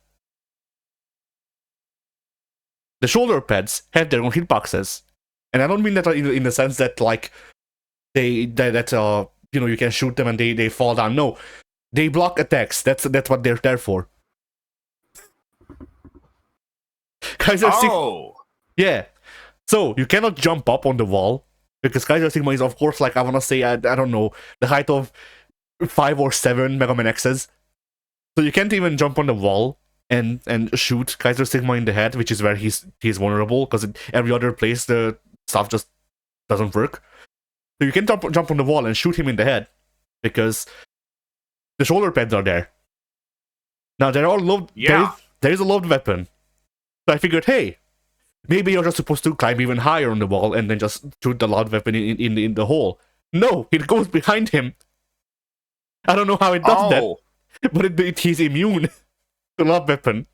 The shoulder pads have their own hitboxes. And I don't mean that in the sense that like you can shoot them and they fall down. No, they block attacks. That's what they're there for. Kaiser Sigma, yeah. So you cannot jump up on the wall because Kaiser Sigma is, of course, like I want to say, I don't know, the height of 5 or 7 Mega Man X's. So you can't even jump on the wall and shoot Kaiser Sigma in the head, which is where he's vulnerable, because every other place the stuff just doesn't work. So you can jump on the wall and shoot him in the head because the shoulder pads are there. Now they're all loved. Yeah. There is a loved weapon. So I figured, hey, maybe you're just supposed to climb even higher on the wall and then just shoot the loud weapon in the hole. No, it goes behind him. I don't know how it does that, but he's immune to loud weapon.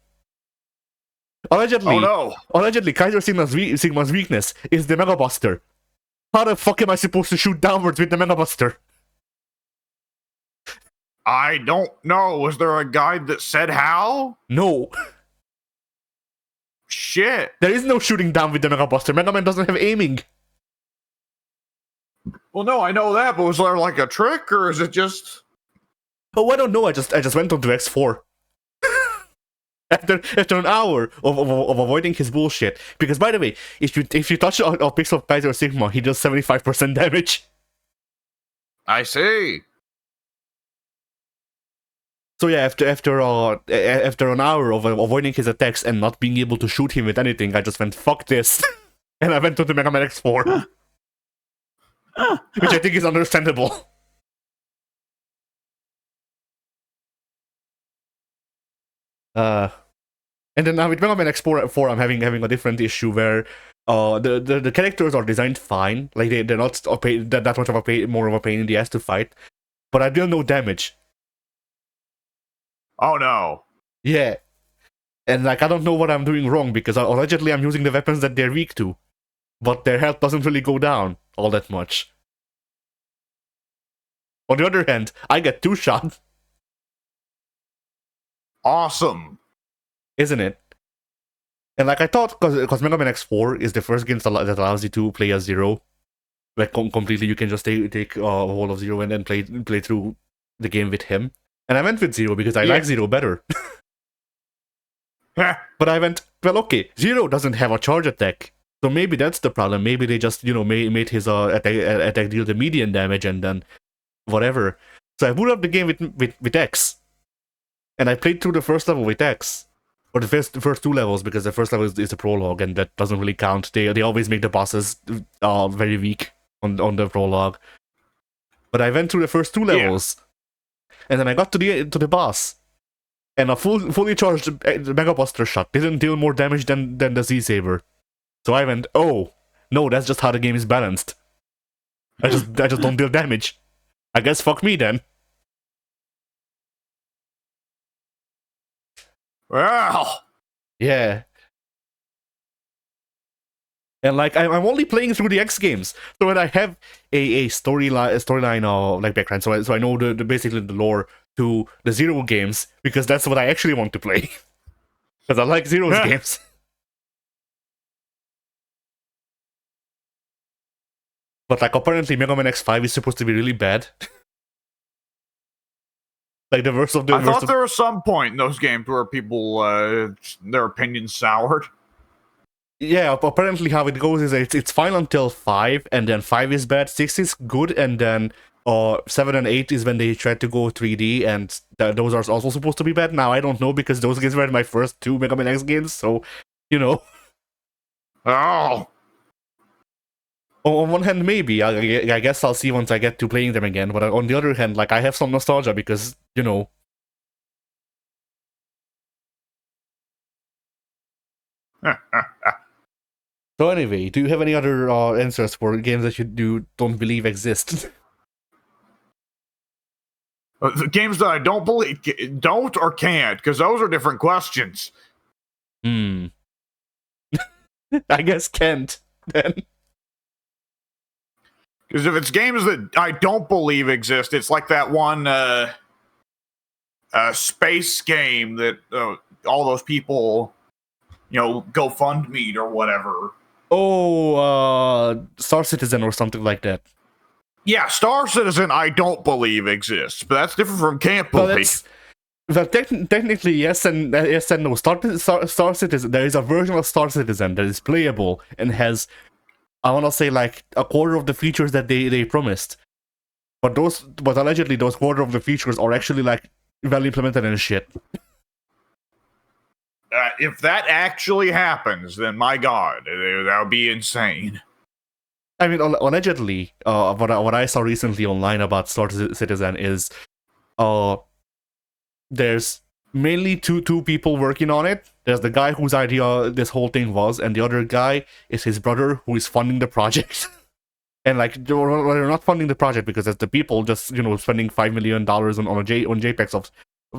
Allegedly, Kaiser Sigma's weakness is the Mega Buster. How the fuck am I supposed to shoot downwards with the Mega Buster? I don't know. Was there a guide that said how? No. Shit. There is no shooting down with the Mega Buster. Mega Man doesn't have aiming. Well, no, I know that, but was there like a trick, or is it just... Oh, I don't know. I just went on to X4. After an hour of avoiding his bullshit. Because, by the way, if you touch a pixel of Kaiser Sigma, he does 75% damage. I see. So yeah, after an hour of avoiding his attacks and not being able to shoot him with anything, I just went, fuck this. And I went to the Mega Man X4. Which I think is understandable. And then now with Mega Man X4, I'm having a different issue where the characters are designed fine, like they're not that much of a pain in the ass to fight, but I deal no damage. Oh no. Yeah, and like I don't know what I'm doing wrong because allegedly I'm using the weapons that they're weak to, but their health doesn't really go down all that much. On the other hand, I get 2 shots. Awesome. Isn't it? And like I thought, because Mega Man X4 is the first game that allows you to play as Zero, like completely, you can just take a whole of Zero and then play through the game with him. And I went with Zero because I like Zero better. But I went, well, okay, Zero doesn't have a charge attack, So maybe that's the problem. Maybe they just, made his attack deal the median damage and then whatever. So I boot up the game with X, and I played through the first level with X, or the first two levels, because the first level is the prologue, and that doesn't really count. They always make the bosses very weak on the prologue. But I went through the first two levels, and then I got to the boss, and a fully charged Mega Buster shot didn't deal more damage than the Z-Saber. So I went, oh no, that's just how the game is balanced. I just don't deal damage. I guess fuck me then. Well, yeah. And like I'm only playing through the X games, so when I have a storyline or like background, so I know the basically the lore to the Zero games, because that's what I actually want to play. Because I like Zero's games. But like apparently Mega Man X5 is supposed to be really bad. Like the verse of the. I thought there was some point in those games where people their opinions soured. Yeah, apparently how it goes is it's fine until 5, and then 5 is bad, 6 is good, and then 7 and 8 is when they try to go 3D, and those are also supposed to be bad. Now I don't know, because those games were my first 2 Mega Man X games, so Oh. On one hand, maybe I guess I'll see once I get to playing them again. But on the other hand, like I have some nostalgia because So anyway, do you have any other answers for games that you don't believe exist? The games that I don't believe don't or can't, because those are different questions. I guess can't then. Because if it's games that I don't believe exist, it's like that one space game that all those people, GoFundMe or whatever. Oh, Star Citizen or something like that. Yeah, Star Citizen I don't believe exists, but that's different from can't believe. Well, technically yes and no. Star Citizen, there is a version of Star Citizen that is playable and has, I want to say, like a quarter of the features that they promised. But allegedly those quarter of the features are actually like well implemented and shit. If that actually happens, then my God, that would be insane. I mean, allegedly, what I saw recently online about Star Citizen is, there's mainly two people working on it. There's the guy whose idea this whole thing was, and the other guy is his brother who is funding the project. And like they're not funding the project because it's the people just spending $5 million on JPEGs of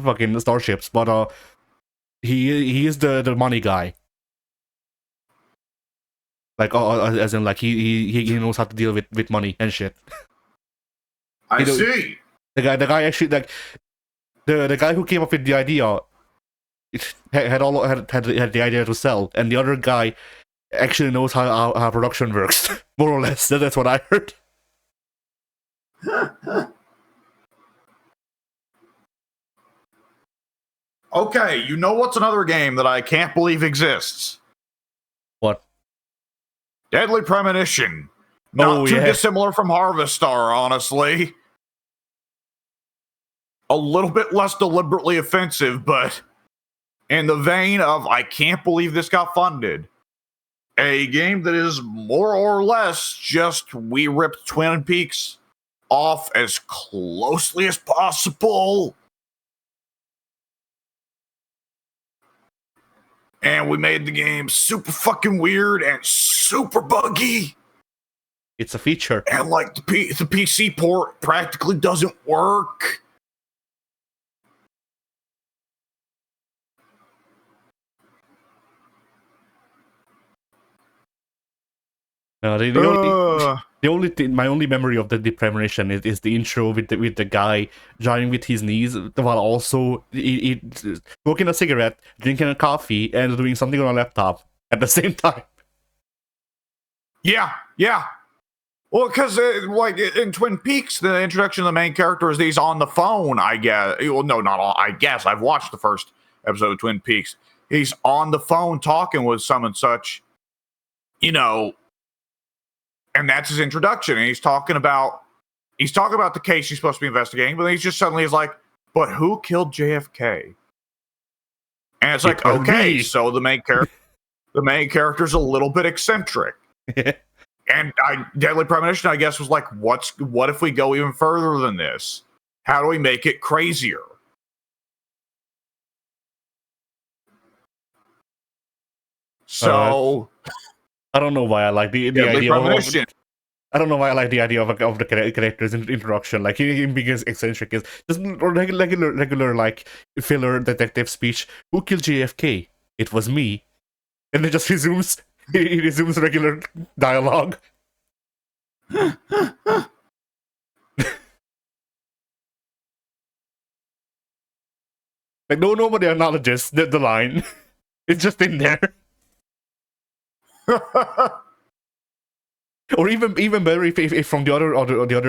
fucking starships, but he is the money guy. Like as in like he knows how to deal with money and shit. I see. The guy actually like the guy who came up with the idea had the idea to sell, and the other guy actually knows how production works, more or less. That's what I heard. Okay, you know what's another game that I can't believe exists? What? Deadly Premonition. Not too dissimilar from Harvest Star, honestly. A little bit less deliberately offensive, but in the vein of I can't believe this got funded. A game that is more or less just we ripped Twin Peaks off as closely as possible. And we made the game super fucking weird and super buggy. It's a feature. And like the PC port practically doesn't work. My only memory of the Premonition is the intro with the guy driving with his knees while also smoking a cigarette, drinking a coffee, and doing something on a laptop at the same time. Yeah. Well, because like in Twin Peaks, the introduction of the main character is he's on the phone. I guess. Well, no, not all. I guess I've watched the first episode of Twin Peaks. He's on the phone talking with some and such. you know, and that's his introduction. And he's talking about the case he's supposed to be investigating, but then he's just suddenly is like, but who killed JFK? And it's like, okay, me. so the main character's a little bit eccentric. And Deadly Premonition, I guess, was like, what if we go even further than this? How do we make it crazier? So I don't know why I like the idea of I don't know why I like the idea of the character's introduction. Like him being eccentric is just regular like filler detective speech. Who killed JFK? It was me. And then just resumes he resumes regular dialogue. Like nobody acknowledges the line. It's just in there. Or even better, if from the other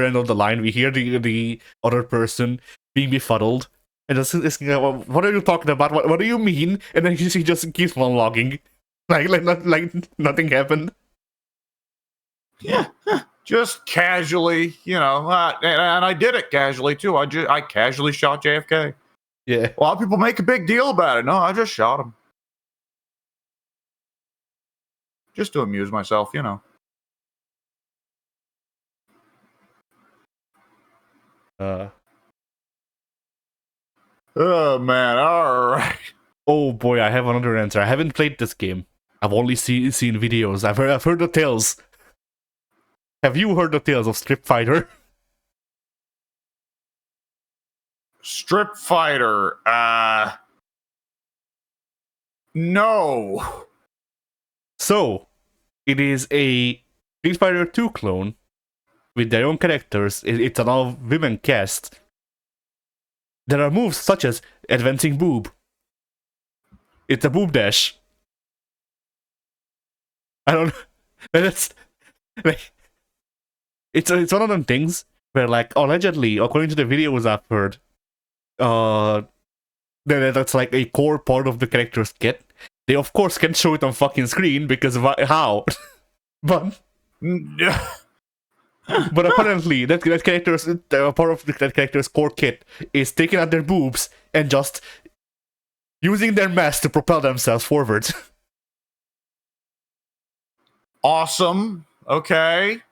end of the line we hear the other person being befuddled and just asking, "What are you talking about? What do you mean?" And then he just keeps monologuing, like nothing happened. Yeah, just casually, and I did it casually too. I casually shot JFK. Yeah, a lot of people make a big deal about it. No, I just shot him, just to amuse myself, Oh man, all right. Oh boy, I have another answer. I haven't played this game. I've only seen videos. I've heard the tales. Have you heard the tales of Street Fighter? Strip Fighter. No. So, it is a Street Fighter 2 clone with their own characters. It's an all-women cast. There are moves such as advancing boob. It's a boob dash. I don't know. It's like it's one of them things where, like, allegedly, according to the videos I've heard, that's like a core part of the character's kit. They of course can show it on fucking screen because how? But apparently that character's part of that character's core kit is taking out their boobs and just using their mass to propel themselves forward. Awesome. Okay.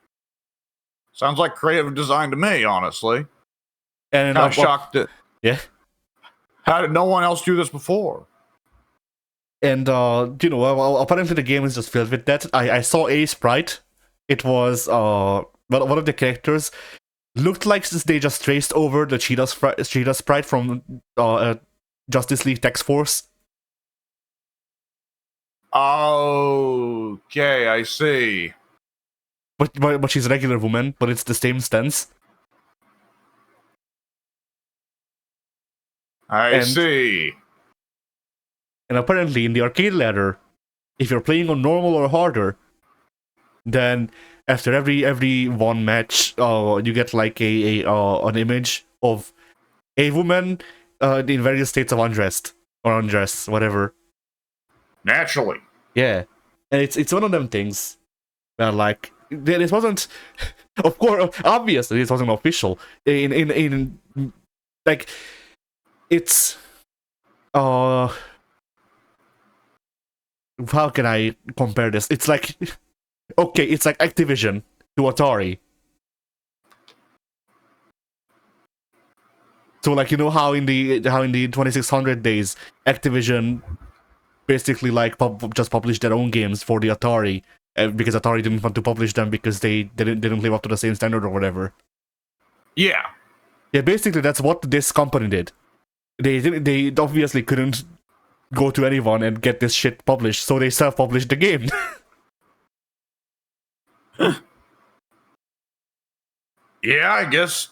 Sounds like creative design to me, honestly. And I'm shocked that. Yeah. How did no one else do this before? And apparently the game is just filled with that. I saw a sprite. It was one of the characters looked like they just traced over the Cheetah sprite from Justice League Text Force. Okay, I see. But she's a regular woman, but it's the same stance. I see. And apparently in the arcade ladder, if you're playing on normal or harder, then after every one match, you get like an image of a woman in various states of undressed or undressed, whatever. Naturally. Yeah, and it's one of them things where, like, this wasn't, of course, obviously this wasn't official. In like, it's how can I compare this? It's like, okay, it's like Activision to Atari. So, like, you know how in the 2600 days, Activision basically like just published their own games for the Atari because Atari didn't want to publish them because they didn't live up to the same standard or whatever. Yeah. Yeah, basically that's what this company did. They obviously couldn't go to anyone and get this shit published, so they self-published the game. Yeah, I guess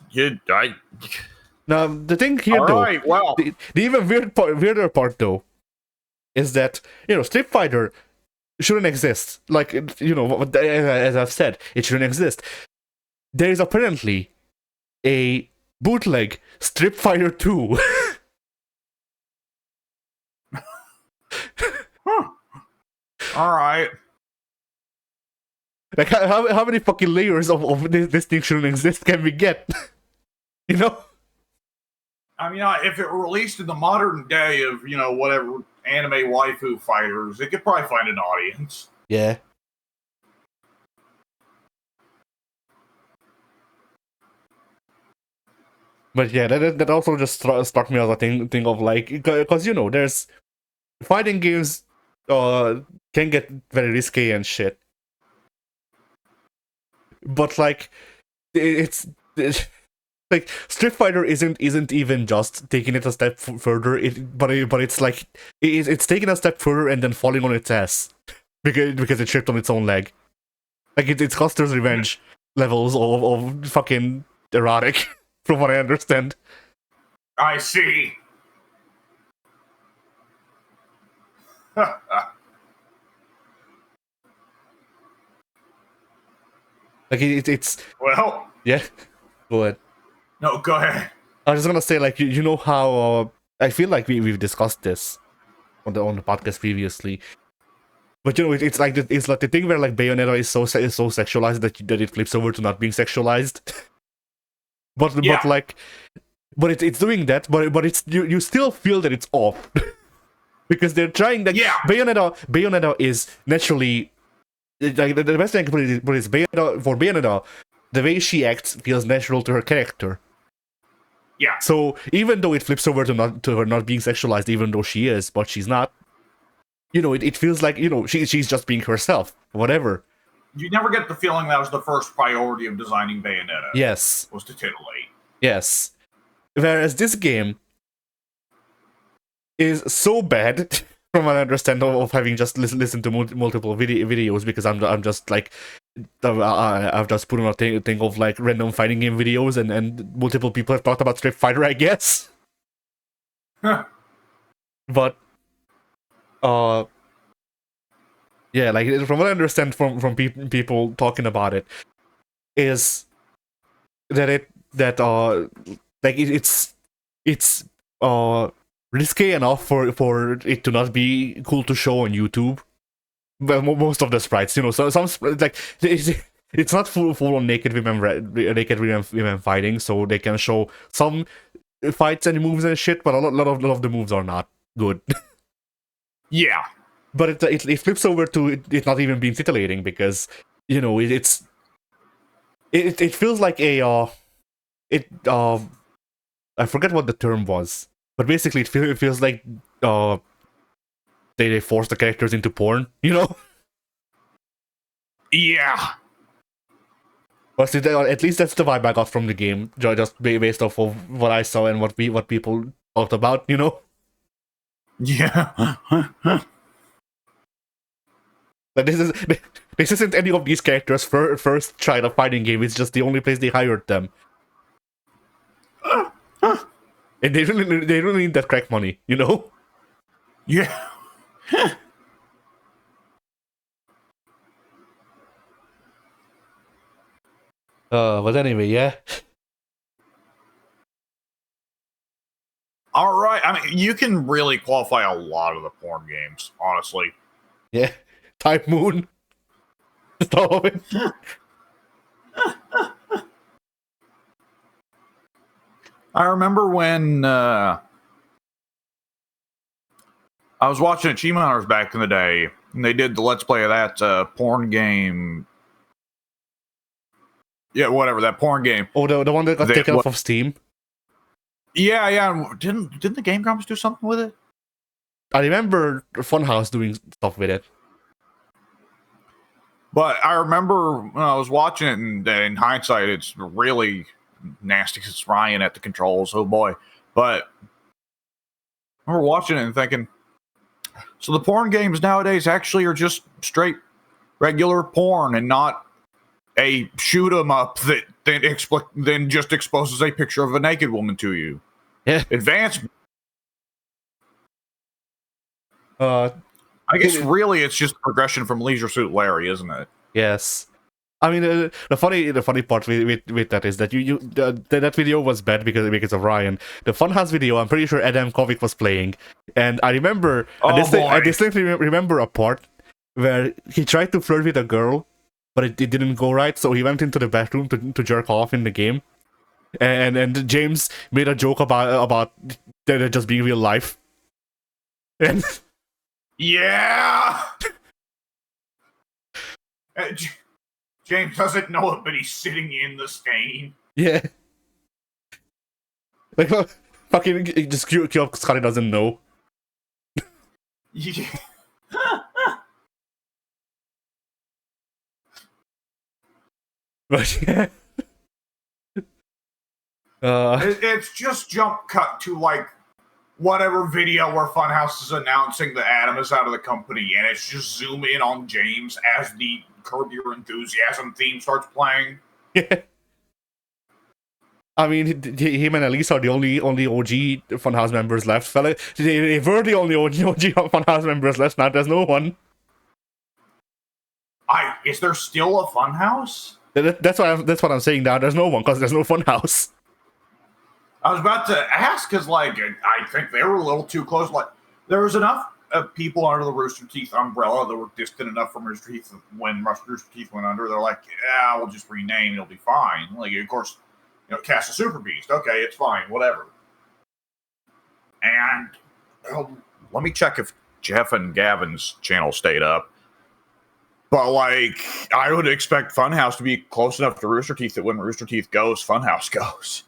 Now the thing here, all though, right, well, the even weirder part though, is that Street Fighter shouldn't exist. Like, as I've said, it shouldn't exist. There is apparently a bootleg Street Fighter 2. All right. Like, how many fucking layers of this thing shouldn't exist can we get? You know? I mean, if it were released in the modern day of, whatever anime waifu fighters, it could probably find an audience. Yeah. But yeah, that also just struck me as a thing of like, because there's fighting games can get very risky and shit. But like, it's like Street Fighter isn't even just taking it a step further. But it's like it's taking a step further and then falling on its ass because it tripped on its own leg. Like it's Custer's Revenge levels of fucking erotic, from what I understand. I see. Like it's Well, yeah. Go ahead. no, go ahead. I was just gonna say, like, you know how I feel like we've discussed this on the podcast previously, but it's like the thing where like Bayonetta is so sexualized that it flips over to not being sexualized. but Yeah. it's doing that, but it's you still feel that it's off because they're trying that. Yeah. Bayonetta is naturally like the best thing I can put it is Bayonetta, the way she acts feels natural to her character. Yeah. So even though it flips over to her not being sexualized, even though she is, but she's not, it feels like, she's just being herself, whatever. You never get the feeling that was the first priority of designing Bayonetta. Yes. Was to titillate. Yes. Whereas this game is so bad, from what I understand, of having just listened to multiple videos, because I'm just like, I've just put on a thing of like random fighting game videos, and multiple people have talked about Street Fighter, I guess. Huh. But yeah, like from what I understand from people talking about it, is that it's risky enough for it to not be cool to show on YouTube. Well, most of the sprites, so some like it's not full on naked women fighting, so they can show some fights and moves and shit, but a lot of the moves are not good. Yeah. But it flips over to it not even being titillating, because it feels like I forget what the term was, but basically it feels like they force the characters into porn, Yeah. But at least that's the vibe I got from the game, just based off of what I saw and what people talked about, Yeah. Like this isn't any of these characters' first try at a fighting game. It's just the only place they hired them, and they really need that crack money, Yeah. But anyway, yeah. All right. I mean, you can really qualify a lot of the porn games, honestly. Yeah. Type Moon. Stop it. I remember when I was watching Achievement Hunters back in the day, and they did the Let's Play of that porn game. Yeah, whatever, that porn game. Oh, the one that got taken off of Steam? Yeah. Didn't the Game Grumps do something with it? I remember Funhouse doing stuff with it. But I remember when I was watching it, and in hindsight, it's really nasty because it's Ryan at the controls. Oh boy. But I remember watching it and thinking, so the porn games nowadays actually are just straight regular porn and not a shoot 'em up that then just exposes a picture of a naked woman to you. Yeah. Advanced. I guess really it's just progression from Leisure Suit Larry, isn't it? Yes. I mean, the funny part with that is that that video was bad because of Ryan. The Funhouse video, I'm pretty sure Adam Kovic was playing, and I remember I distinctly remember a part where he tried to flirt with a girl, but it didn't go right. So he went into the bathroom to jerk off in the game, and James made a joke about that just being real life. And Yeah. James doesn't know it, but he's sitting in the stain. yeah, like fucking just cute Scotty doesn't know. Yeah. But yeah. It's just jump cut to like whatever video where Funhouse is announcing that Adam is out of the company, and it's just zoom in on James as the Curb Your Enthusiasm theme starts playing. Yeah. I mean, him and Elise are the only OG Funhouse members left, fella. They were the only OG Funhouse members left. Now there's no one. Is there still a Funhouse? That's what I'm saying now. There's no one because there's no Funhouse. I was about to ask because, like, I think they were a little too close. Like, there was enough people under the Rooster Teeth umbrella that were distant enough from Rooster Teeth. When Rooster Teeth went under, they're like, "Yeah, we'll just rename. It'll be fine." Like, of course, cast a Super Beast. Okay, it's fine. Whatever. And let me check if Jeff and Gavin's channel stayed up. But, like, I would expect Funhouse to be close enough to Rooster Teeth that when Rooster Teeth goes, Funhouse goes.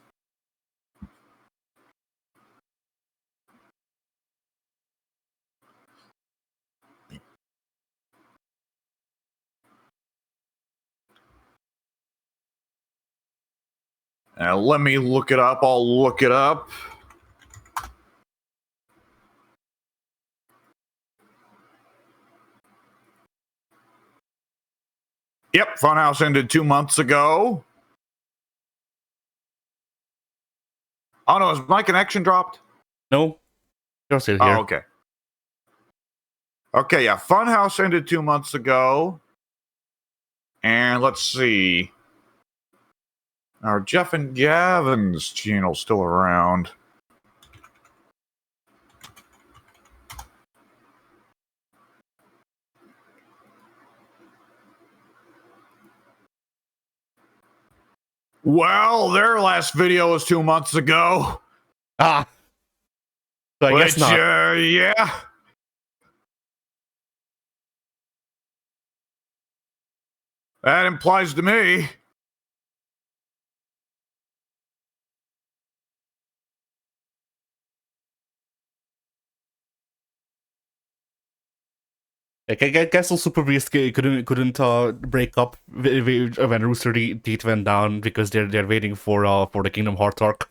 Let me look it up. I'll look it up. Yep, Funhouse ended 2 months ago. Oh no, is my connection dropped? No, you're still here. Oh, okay. Okay, yeah, Funhouse ended 2 months ago. And let's see. Are Jeff and Gavin's channel still around? Well, their last video was 2 months ago. Ah. So I guess not. Yeah. That implies to me. Like, I guess the Super Beast couldn't break up when Rooster Teeth went down because they're waiting for the Kingdom Hearts arc.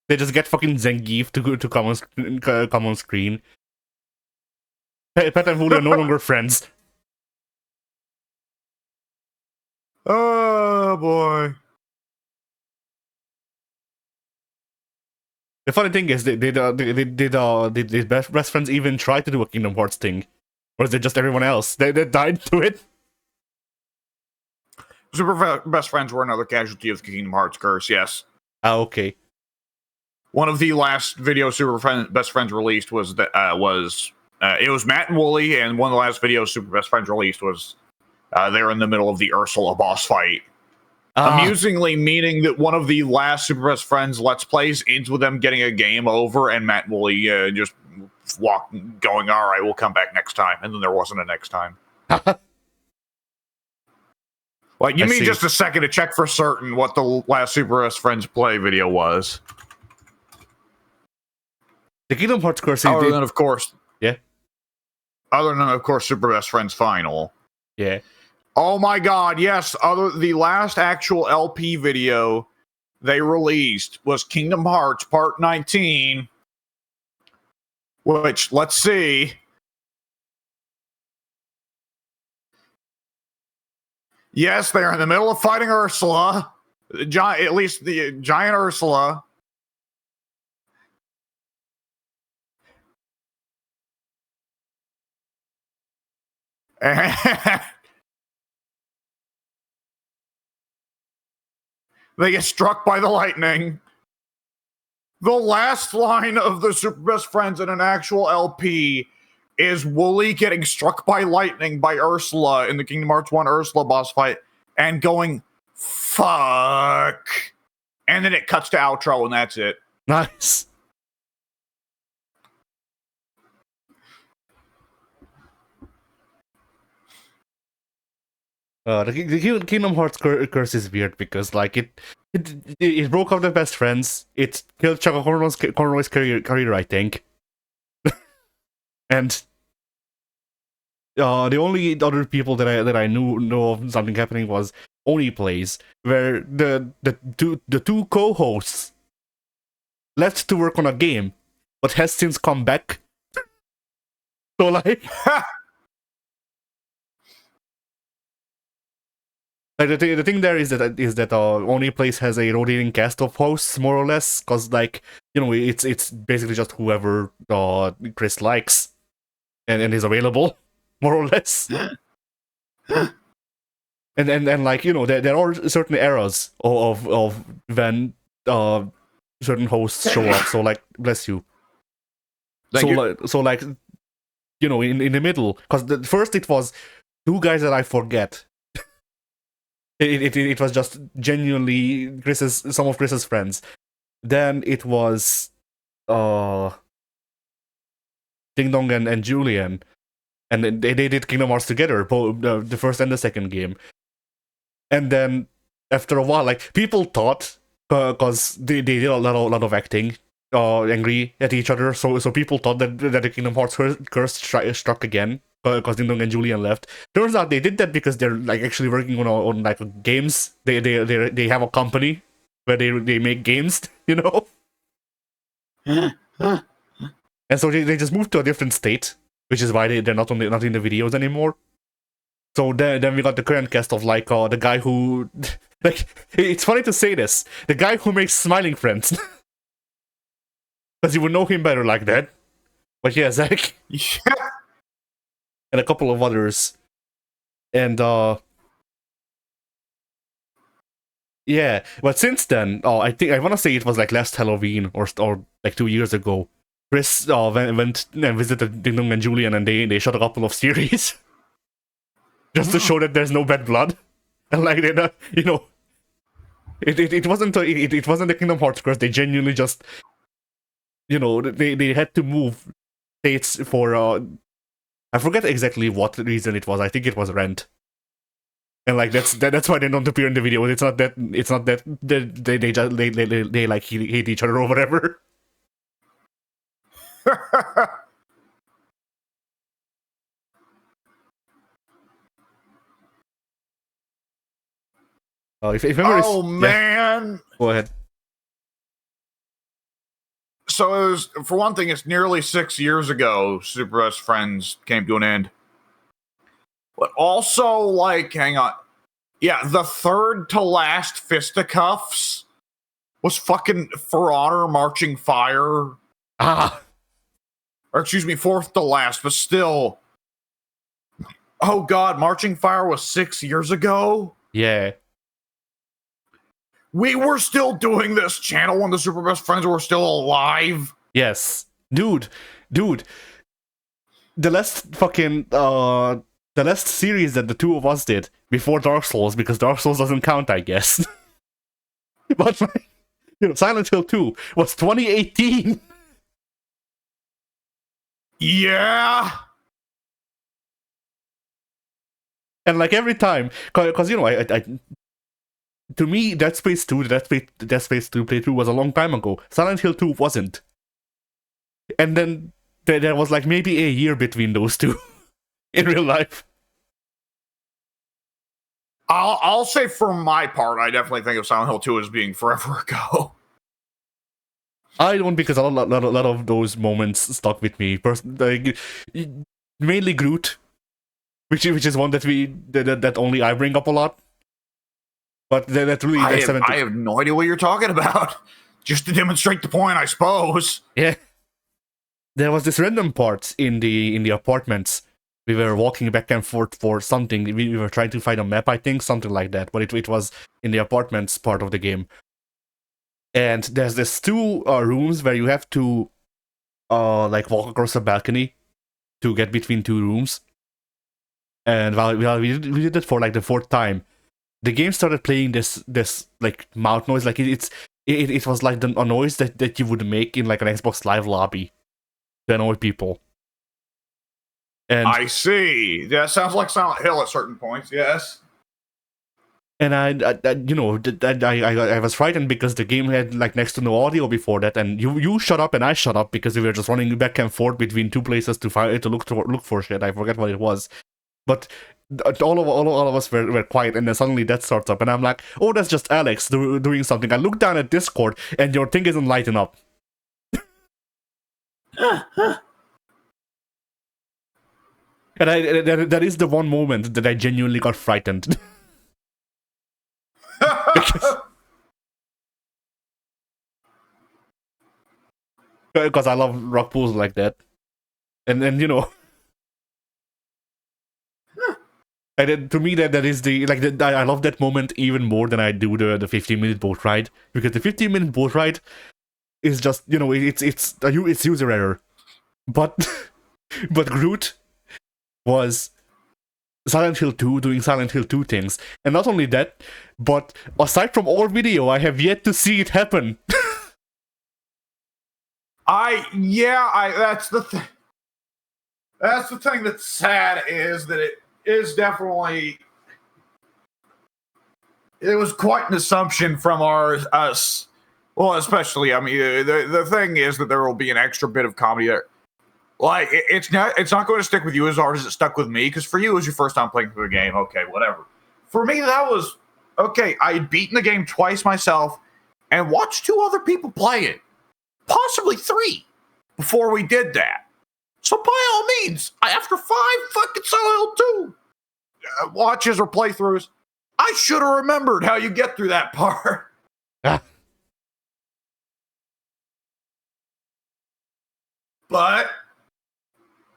They just get fucking Zangief to come on screen. Pet and Woolly are no longer friends. Oh boy. The funny thing is, did best friends even try to do a Kingdom Hearts thing, or is it just everyone else? They died to it. Super Best Friends were another casualty of the Kingdom Hearts curse. Yes. Ah, okay. One of the last videos Best Friends released was that it was Matt and Wooly, and one of the last videos Super Best Friends released was they're in the middle of the Ursula boss fight. Amusingly, meaning that one of the last Super Best Friends Let's Plays ends with them getting a game over, and Matt and Wooly just going, "All right, we'll come back next time," and then there wasn't a next time. Like, give me just a second to check for certain what the last Super Best Friends play video was. The Kingdom Hearts curse. Other than, of course, Super Best Friends Final. Yeah. Oh my God! Yes, the last actual LP video they released was Kingdom Hearts Part 19, which, let's see. Yes, they're in the middle of fighting Ursula, at least the giant Ursula. They get struck by the lightning. The last line of the Super Best Friends in an actual LP is Wooly getting struck by lightning by Ursula in the Kingdom Hearts 1 Ursula boss fight and going, fuck. And then it cuts to outro and that's it. Nice. The Kingdom Hearts curse is weird because like it broke up their best friends. It killed Chuck Conroy's career, I think. And the only other people that I know of something happening was Oni Plays, where the two co-hosts left to work on a game, but has since come back. So like. Like the thing there is that Oni Place has a rotating cast of hosts, more or less, because like, you know, it's basically just whoever Chris likes and is available, more or less. and like, you know, there are certain eras of when certain hosts show up. So like, bless you. So like, you know, in the middle, because first it was two guys that I forget. It was just genuinely some of Chris's friends. Then it was Ding Dong and Julian, and they did Kingdom Hearts together, both the first and the second game. And then after a while, like, people thought, because they did a lot of acting, angry at each other, so people thought that the Kingdom Hearts curse struck again. Because Ding Dong and Julian left. Turns out they did that because they're like actually working on like games. They have a company where they make games, you know. And so they just moved to a different state, which is why they're not in the videos anymore. So then we got the current cast of like the guy who like, it's funny to say this, the guy who makes Smiling Friends, because you would know him better like that. But yeah, Zach. Yeah. And a couple of others. And yeah, but since then, I want to say it was like last Halloween or like 2 years ago, Chris went and visited Ding Dong and Julian, and they shot a couple of series just to show that there's no bad blood. And like, they're not, you know, it wasn't the Kingdom Hearts curse. They genuinely just, you know, they had to move states for I forget exactly what reason it was. I think it was rent. And like that's why they don't appear in the video. It's not that they like hate each other or whatever. If man, go ahead. So it was, for one thing, it's nearly 6 years ago Super Best Friends came to an end. But also, like, hang on. Yeah, the third to last fisticuffs was fucking For Honor Marching Fire. Or excuse me, fourth to last, but still. Oh god, Marching Fire was 6 years ago? Yeah. We were still doing this channel when the Super Best Friends were still alive. Yes. Dude. The last fucking the last series that the two of us did before Dark Souls, because Dark Souls doesn't count, I guess. But you know, Silent Hill 2 was 2018. Yeah. And like every time, because you know, I to me, Dead Space 2 playthrough was a long time ago. Silent Hill 2 wasn't. And then there was like maybe a year between those two in real life. I'll say for my part, I definitely think of Silent Hill 2 as being forever ago. I don't, because a lot of those moments stuck with me. Like, mainly Groot, which is one that only I bring up a lot. But that really, I have no idea what you're talking about. Just to demonstrate the point, I suppose. Yeah. There was this random part in the apartments. We were walking back and forth for something. We were trying to find a map, I think, something like that. But it was in the apartments part of the game. and there's this two rooms where you have to like walk across a balcony to get between two rooms. And while we did it for like the fourth time, the game started playing this like mouth noise. Like it was like a noise that you would make in like an Xbox Live lobby to annoy people. And I see. Yeah, sounds like Silent Hill at certain points. Yes. And I was frightened because the game had like next to no audio before that, and you shut up and I shut up because we were just running back and forth between two places to look for shit. I forget what it was, but all of us were quiet, and then suddenly that starts up, and I'm like, oh, that's just Alex doing something. I look down at Discord, and your thing isn't lighting up. And that is the one moment that I genuinely got frightened. Because I love rock pools like that, and then and then, to me that is the I love that moment even more than I do the 15-minute boat ride, because the 15-minute boat ride is just it's user error, but but Groot was Silent Hill 2 doing Silent Hill 2 things, and not only that, but aside from all video, I have yet to see it happen. That's the thing. That's the thing that's sad, is that it is definitely, it was quite an assumption from us. Well, especially, I mean, the thing is that there will be an extra bit of comedy there. Like, it's not going to stick with you as hard as it stuck with me, because for you, it was your first time playing through a game. Okay, whatever. For me, that was okay. I had beaten the game twice myself and watched two other people play it, possibly three, before we did that. So by all means, after 5 fucking Silent Hill 2 watches or playthroughs, I should have remembered how you get through that part. But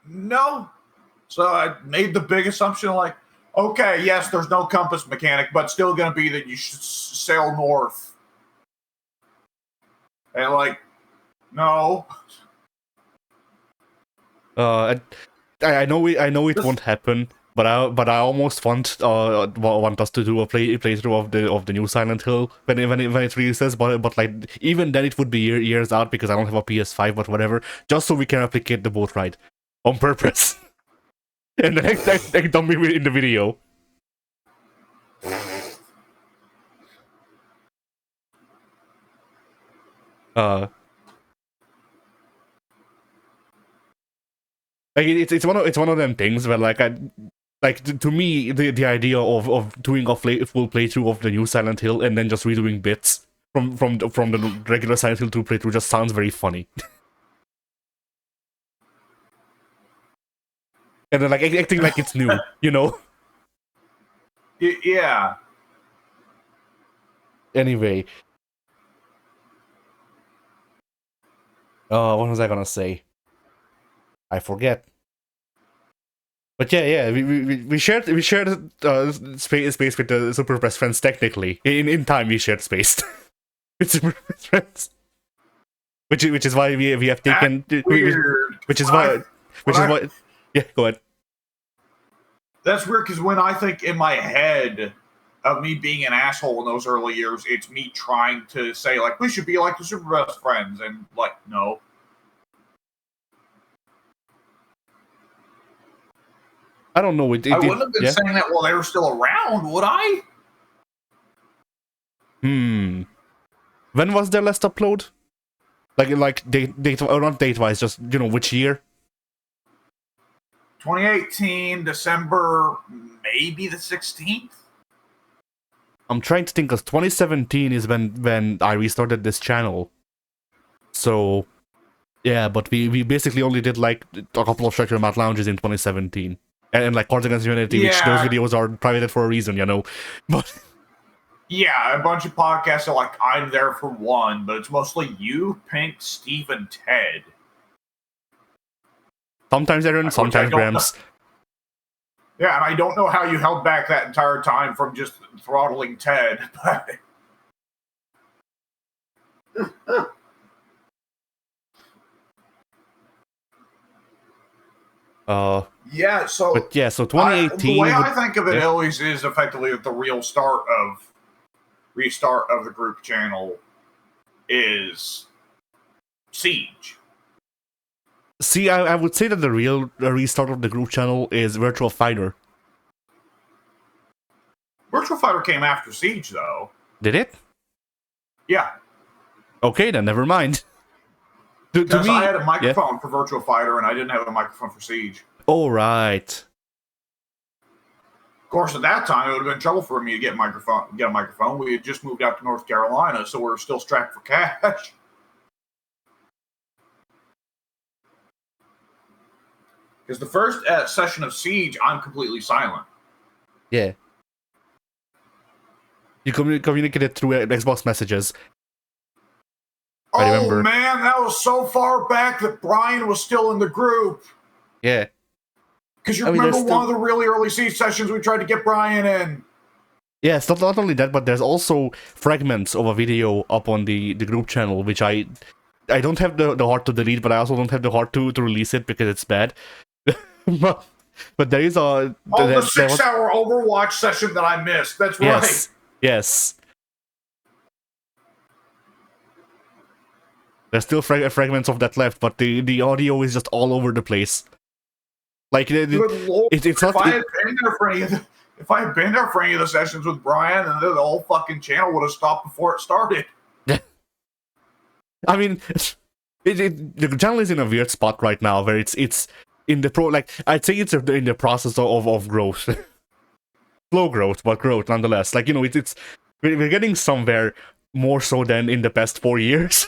no. So I made the big assumption, like, okay, yes, there's no compass mechanic, but still going to be that you should sail north. And like, no. I know it won't happen, but I almost want us to do a playthrough of the new Silent Hill when it releases, but like even then it would be years out because I don't have a PS5, but whatever, just so we can replicate the boat ride on purpose. And then dump me in the video. Like it's one of them things where to me the idea of doing a full playthrough of the new Silent Hill and then just redoing bits from the regular Silent Hill 2 playthrough just sounds very funny. And then like acting like it's new, Yeah. Anyway, what was I gonna say? I forget. But yeah, we shared space with the Super Best Friends technically. In time, we shared space with Super Best Friends, which is why we have taken which is why yeah, go ahead. That's weird, because when I think in my head of me being an asshole in those early years, it's me trying to say like we should be like the Super Best Friends, and like no. I don't know. I wouldn't have been saying that while they were still around, would I? When was their last upload? Like date or not date wise, just which year? 2018, December, maybe the 16th. I'm trying to think, because 2017 is when I restarted this channel. So yeah, but we basically only did like a couple of Structure Mat Lounges in 2017. And like Cards Against Humanity, which those videos are privated for a reason, But yeah, a bunch of podcasts are like, I'm there for one, but it's mostly you, Pink, Steve, and Ted. Sometimes Aaron, sometimes Grams. Yeah, and I don't know how you held back that entire time from just throttling Ted, but Yeah, so but yeah, so the 2018 way would, I think of it yeah. always is effectively that the real restart of the group channel is Siege. See, I would say that the real restart of the group channel is Virtual Fighter. Virtual Fighter came after Siege, though. Did it? Yeah, Okay, then never mind. To because I me, had a yeah. microphone for Virtual Fighter and I didn't have a microphone for Siege. Oh, right. Of course, at that time, it would have been trouble for me to get a microphone. We had just moved out to North Carolina, so we were still strapped for cash. Because the first session of Siege, I'm completely silent. Yeah. You communicated through Xbox messages. I remember. Man, that was so far back that Brian was still in the group. Yeah. Because you remember one of the really early Siege sessions we tried to get Brian in. Yeah, it's not only that, but there's also fragments of a video up on the group channel, which I don't have the heart to delete, but I also don't have the heart to release it because it's bad. but there is a... the 6-hour Overwatch session that I missed. That's right. Yes. There's still fragments of that left, but the audio is just all over the place. Like, it's not... If I had been there for any of the sessions with Brian, then the whole fucking channel would have stopped before it started. I mean, the channel is in a weird spot right now where it's in the I'd say it's in the process of growth. Slow growth, but growth nonetheless. Like, we're getting somewhere more so than in the past 4 years.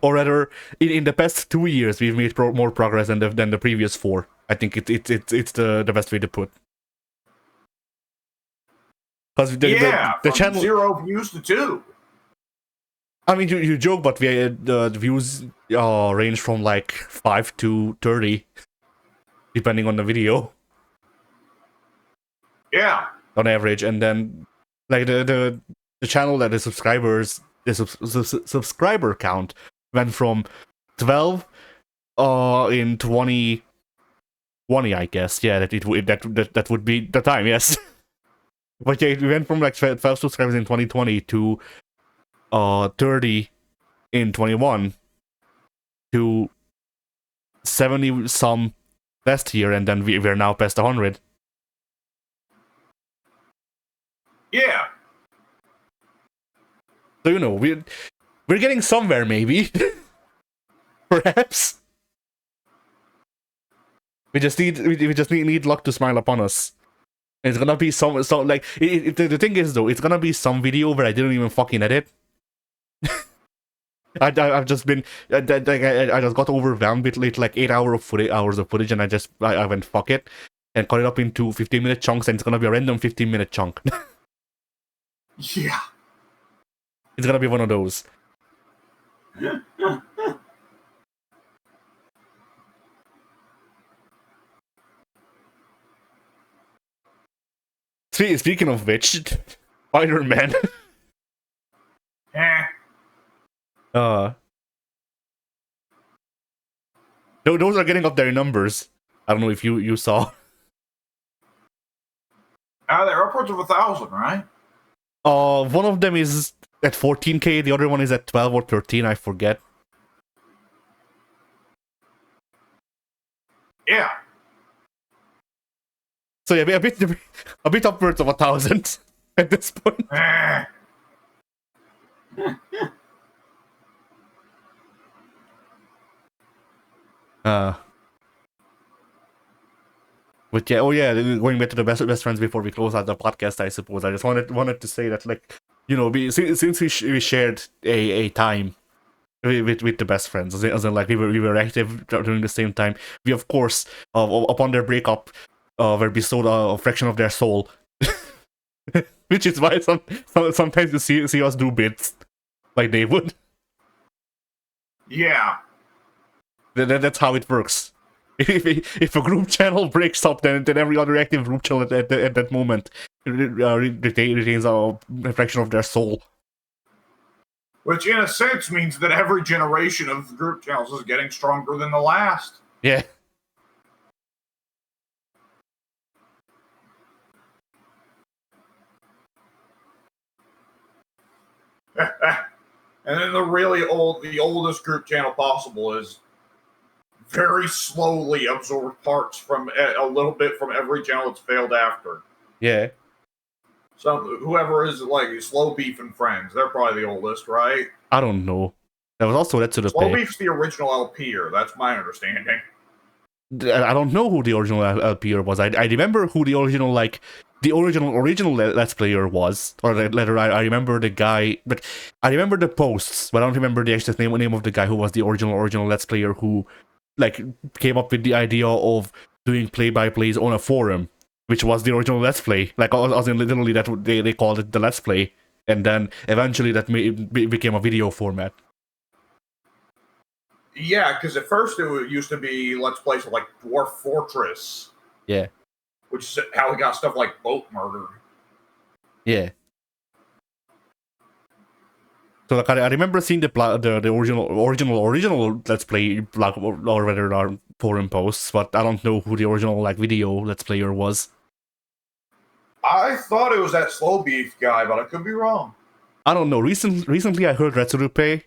Or rather, in the past 2 years, we've made more progress than the previous 4. I think it's the best way to put. Because the channel 0 views to 2. I mean, you joke, but the views range from like 5 to 30, depending on the video. Yeah. On average, and then like the channel that the subscribers, the subscriber count went from 12 in 2020, I guess. Yeah, that would be the time, yes. But yeah, we went from like 12 subscribers in 2020 to 30 in 21 to 70 some last year, and then we're now past 100. Yeah. So we're getting somewhere, maybe. Perhaps. We just need luck to smile upon us. And it's gonna be some like the thing is though, it's gonna be some video where I didn't even fucking edit. I've just been I just got overwhelmed with like 8 hours of footage, and I went fuck it and cut it up into 15-minute chunks, and it's gonna be a random 15-minute chunk. Yeah. It's gonna be one of those. Speaking of which, Spider-Man. Those are getting up their numbers. I don't know if you saw. They're upwards of 1,000, right? One of them is at 14K, the other one is at 12 or 13, I forget. Yeah. So yeah, a bit upwards of 1,000 at this point. But yeah, going back to the best friends before we close out the podcast, I suppose I just wanted to say that, like, since we shared a time with the best friends, as in like we were active during the same time. We of course, upon their breakup, were bestowed a fraction of their soul, which is why sometimes you see us do bits like they would. Yeah. That's how it works. If a group channel breaks up, then every other active group channel at that moment retains a fraction of their soul. Which, in a sense, means that every generation of group channels is getting stronger than the last. Yeah. And then the oldest group channel possible is very slowly absorb parts from a little bit from every channel that's failed after. Yeah. So whoever is like Slow Beef and Friends, they're probably the oldest, right? I don't know. That was also Let's the Slow Pay. Beef's the original LPer. That's my understanding. I don't know who the original LPer was. I remember who the original original Let's Player was, or letter. I remember the guy, but I remember the posts, but I don't remember the actual name of the guy who was the original Let's Player who like came up with the idea of doing play-by-plays on a forum, which was the original Let's Play. Like, as in literally that they called it the Let's Play, and then eventually that became a video format. Yeah, because at first it used to be Let's Plays like Dwarf Fortress. Yeah. Which is how we got stuff like Boat Murder. Yeah. So like I remember seeing the original Let's Play blog or rather our forum posts, but I don't know who the original like video Let's Player was. I thought it was that Slow Beef guy, but I could be wrong. I don't know. Recently I heard Retsurupe,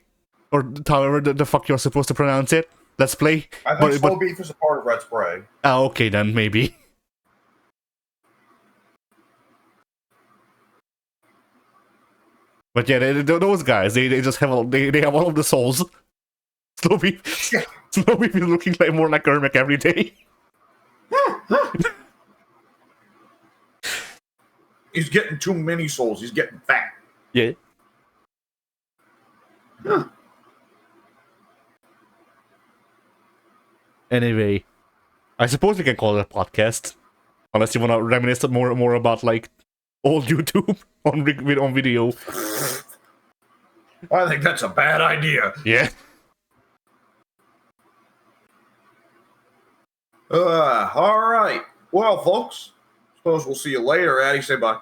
or however the fuck you're supposed to pronounce it. Let's Play. I think Slow Beef is a part of Red Spray. Ah, okay then maybe. But yeah, those guys, they just have they have all of the souls. Slow Beef is looking like more like Ermac every day. He's getting too many souls. He's getting fat. Yeah. Anyway, I suppose we can call it a podcast, unless you want to reminisce more about like old YouTube on video. I think that's a bad idea. Yeah. All right. Well, folks, suppose we'll see you later. Addy, say bye.